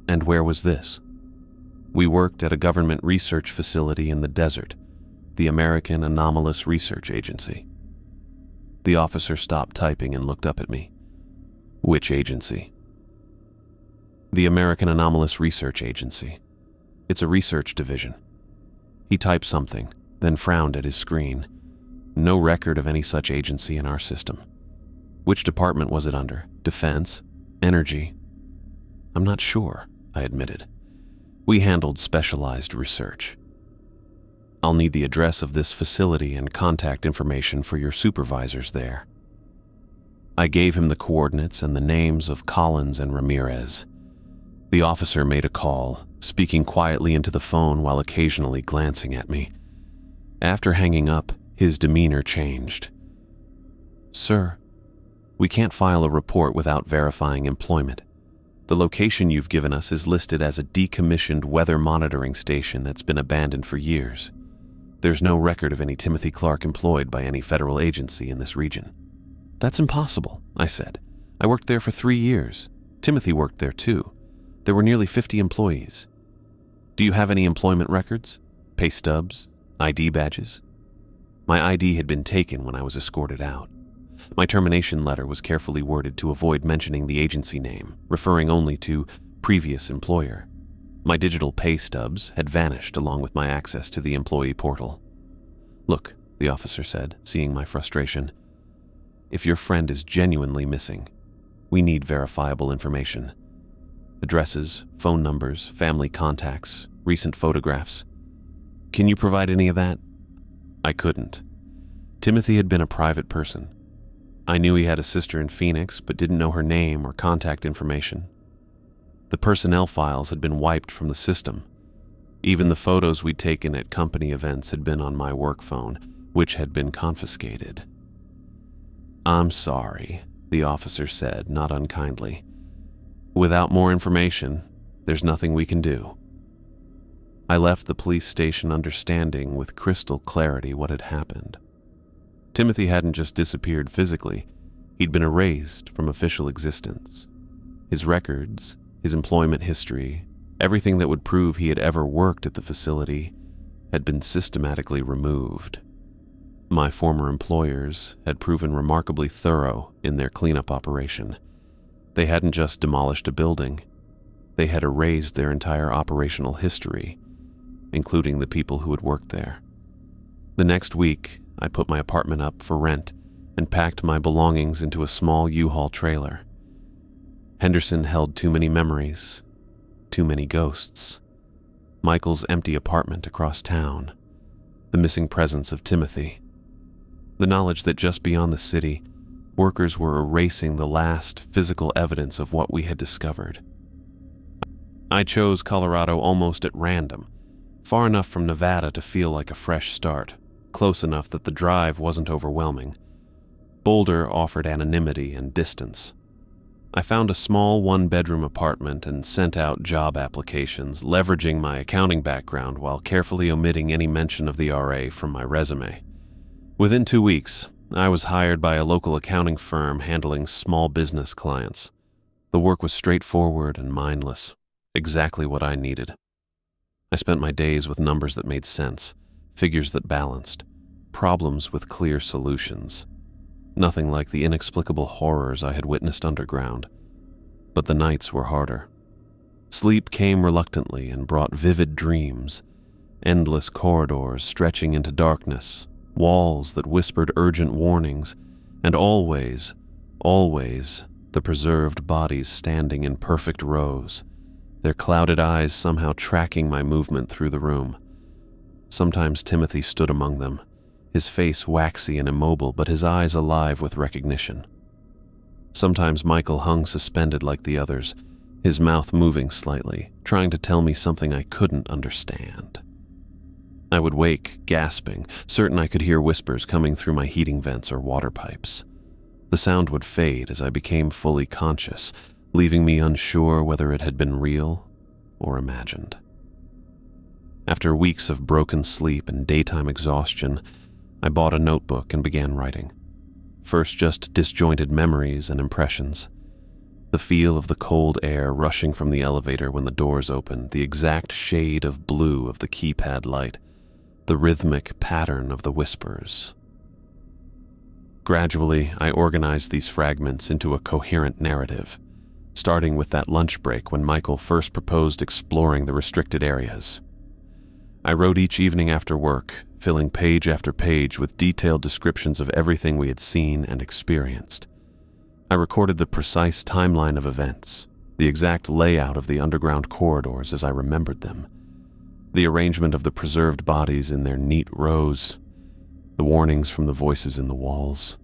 "And where was this?" "We worked at a government research facility in the desert, the American Anomalous Research Agency." The officer stopped typing and looked up at me. "Which agency?" "The American Anomalous Research Agency. It's a research division." He typed something, then frowned at his screen. "No record of any such agency in our system." "Which department was it under? Defense? Energy?" "I'm not sure," I admitted. "We handled specialized research." "I'll need the address of this facility and contact information for your supervisors there." I gave him the coordinates and the names of Collins and Ramirez. The officer made a call, speaking quietly into the phone while occasionally glancing at me. After hanging up, his demeanor changed. "Sir, we can't file a report without verifying employment. The location you've given us is listed as a decommissioned weather monitoring station that's been abandoned for years. There's no record of any Timothy Clark employed by any federal agency in this region." "That's impossible," I said. "I worked there for 3 years. Timothy worked there too. There were nearly 50 employees. Do you have any employment records? Pay stubs? ID badges?" My ID had been taken when I was escorted out. My termination letter was carefully worded to avoid mentioning the agency name, referring only to previous employer. My digital pay stubs had vanished along with my access to the employee portal. "Look," the officer said, seeing my frustration, "if your friend is genuinely missing, we need verifiable information. Addresses, phone numbers, family contacts, recent photographs. Can you provide any of that?" I couldn't. Timothy had been a private person. I knew he had a sister in Phoenix, but didn't know her name or contact information. The personnel files had been wiped from the system. Even the photos we'd taken at company events had been on my work phone, which had been confiscated. "I'm sorry," the officer said, not unkindly. "Without more information, there's nothing we can do." I left the police station understanding with crystal clarity what had happened. Timothy hadn't just disappeared physically, he'd been erased from official existence. His records, his employment history, everything that would prove he had ever worked at the facility had been systematically removed. My former employers had proven remarkably thorough in their cleanup operation. They hadn't just demolished a building, they had erased their entire operational history, including the people who had worked there. The next week, I put my apartment up for rent and packed my belongings into a small U-Haul trailer. Henderson held too many memories, too many ghosts. Michael's empty apartment across town, the missing presence of Timothy, the knowledge that just beyond the city, workers were erasing the last physical evidence of what we had discovered. I chose Colorado almost at random, far enough from Nevada to feel like a fresh start, close enough that the drive wasn't overwhelming. Boulder offered anonymity and distance. I found a small one-bedroom apartment and sent out job applications, leveraging my accounting background while carefully omitting any mention of the RA from my resume. Within 2 weeks, I was hired by a local accounting firm handling small business clients. The work was straightforward and mindless, exactly what I needed. I spent my days with numbers that made sense, figures that balanced, problems with clear solutions. Nothing like the inexplicable horrors I had witnessed underground, but the nights were harder. Sleep came reluctantly and brought vivid dreams, endless corridors stretching into darkness, walls that whispered urgent warnings, and always, the preserved bodies standing in perfect rows, their clouded eyes somehow tracking my movement through the room. Sometimes Timothy stood among them, his face waxy and immobile, but his eyes alive with recognition. Sometimes Michael hung suspended like the others, his mouth moving slightly, trying to tell me something I couldn't understand. I would wake, gasping, certain I could hear whispers coming through my heating vents or water pipes. The sound would fade as I became fully conscious, leaving me unsure whether it had been real or imagined. After weeks of broken sleep and daytime exhaustion, I bought a notebook and began writing. First just disjointed memories and impressions. The feel of the cold air rushing from the elevator when the doors opened, the exact shade of blue of the keypad light, the rhythmic pattern of the whispers. Gradually, I organized these fragments into a coherent narrative, starting with that lunch break when Michael first proposed exploring the restricted areas. I wrote each evening after work, filling page after page with detailed descriptions of everything we had seen and experienced. I recorded the precise timeline of events, the exact layout of the underground corridors as I remembered them, the arrangement of the preserved bodies in their neat rows, the warnings from the voices in the walls,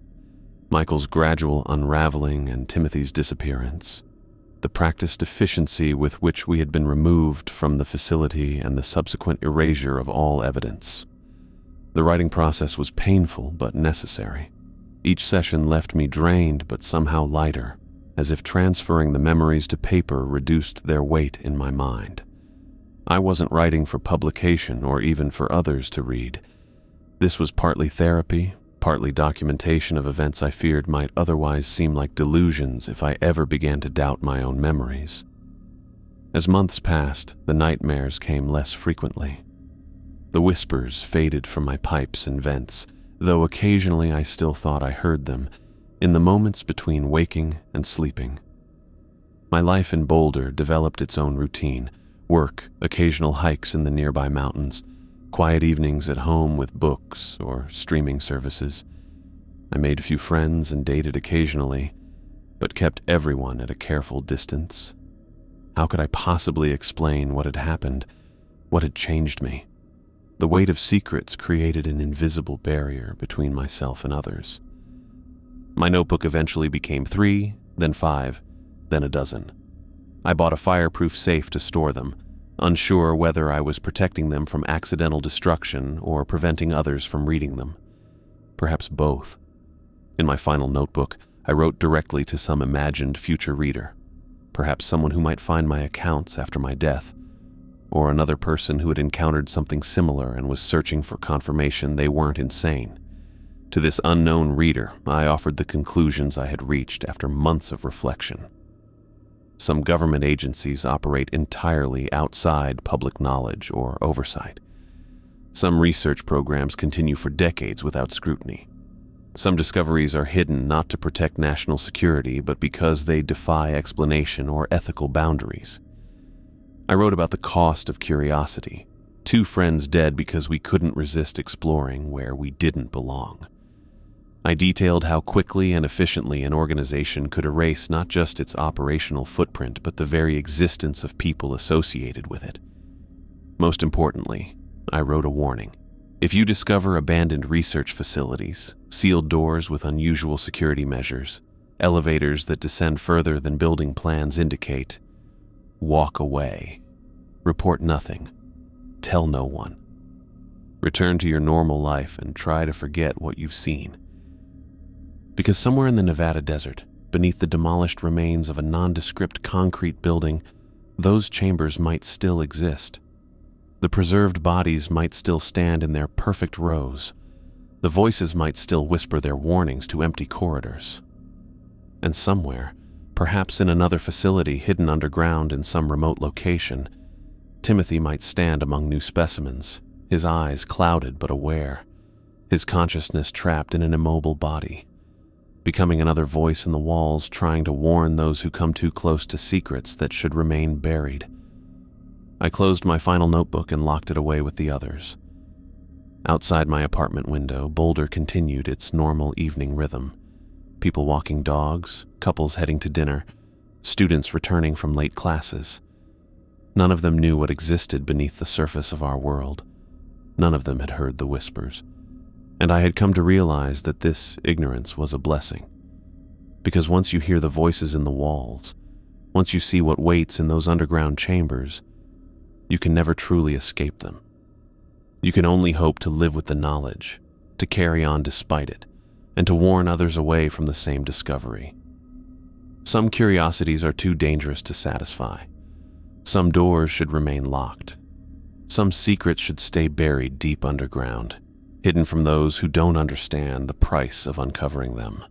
Michael's gradual unraveling and Timothy's disappearance, the practiced efficiency with which we had been removed from the facility and the subsequent erasure of all evidence. The writing process was painful but necessary. Each session left me drained but somehow lighter, as if transferring the memories to paper reduced their weight in my mind. I wasn't writing for publication or even for others to read. This was partly therapy, partly documentation of events I feared might otherwise seem like delusions if I ever began to doubt my own memories. As months passed, the nightmares came less frequently. The whispers faded from my pipes and vents, though occasionally I still thought I heard them, in the moments between waking and sleeping. My life in Boulder developed its own routine: work, occasional hikes in the nearby mountains, quiet evenings at home with books or streaming services. I made a few friends and dated occasionally, but kept everyone at a careful distance. How could I possibly explain what had happened, what had changed me? The weight of secrets created an invisible barrier between myself and others. My notebook eventually became 3, then 5, then a dozen. I bought a fireproof safe to store them, unsure whether I was protecting them from accidental destruction or preventing others from reading them. Perhaps both. In my final notebook, I wrote directly to some imagined future reader, perhaps someone who might find my accounts after my death, or another person who had encountered something similar and was searching for confirmation they weren't insane. To this unknown reader, I offered the conclusions I had reached after months of reflection. Some government agencies operate entirely outside public knowledge or oversight. Some research programs continue for decades without scrutiny. Some discoveries are hidden not to protect national security, but because they defy explanation or ethical boundaries. I wrote about the cost of curiosity. 2 friends dead because we couldn't resist exploring where we didn't belong. I detailed how quickly and efficiently an organization could erase not just its operational footprint, but the very existence of people associated with it. Most importantly, I wrote a warning. If you discover abandoned research facilities, sealed doors with unusual security measures, elevators that descend further than building plans indicate, walk away. Report nothing. Tell no one. Return to your normal life and try to forget what you've seen. Because somewhere in the Nevada desert, beneath the demolished remains of a nondescript concrete building, those chambers might still exist. The preserved bodies might still stand in their perfect rows. The voices might still whisper their warnings to empty corridors. And somewhere, perhaps in another facility hidden underground in some remote location, Timothy might stand among new specimens, his eyes clouded but aware, his consciousness trapped in an immobile body, becoming another voice in the walls trying to warn those who come too close to secrets that should remain buried. I closed my final notebook and locked it away with the others. Outside my apartment window, Boulder continued its normal evening rhythm. People walking dogs, couples heading to dinner, students returning from late classes. None of them knew what existed beneath the surface of our world. None of them had heard the whispers. And I had come to realize that this ignorance was a blessing. Because once you hear the voices in the walls, once you see what waits in those underground chambers, you can never truly escape them. You can only hope to live with the knowledge, to carry on despite it, and to warn others away from the same discovery. Some curiosities are too dangerous to satisfy. Some doors should remain locked. Some secrets should stay buried deep underground, hidden from those who don't understand the price of uncovering them.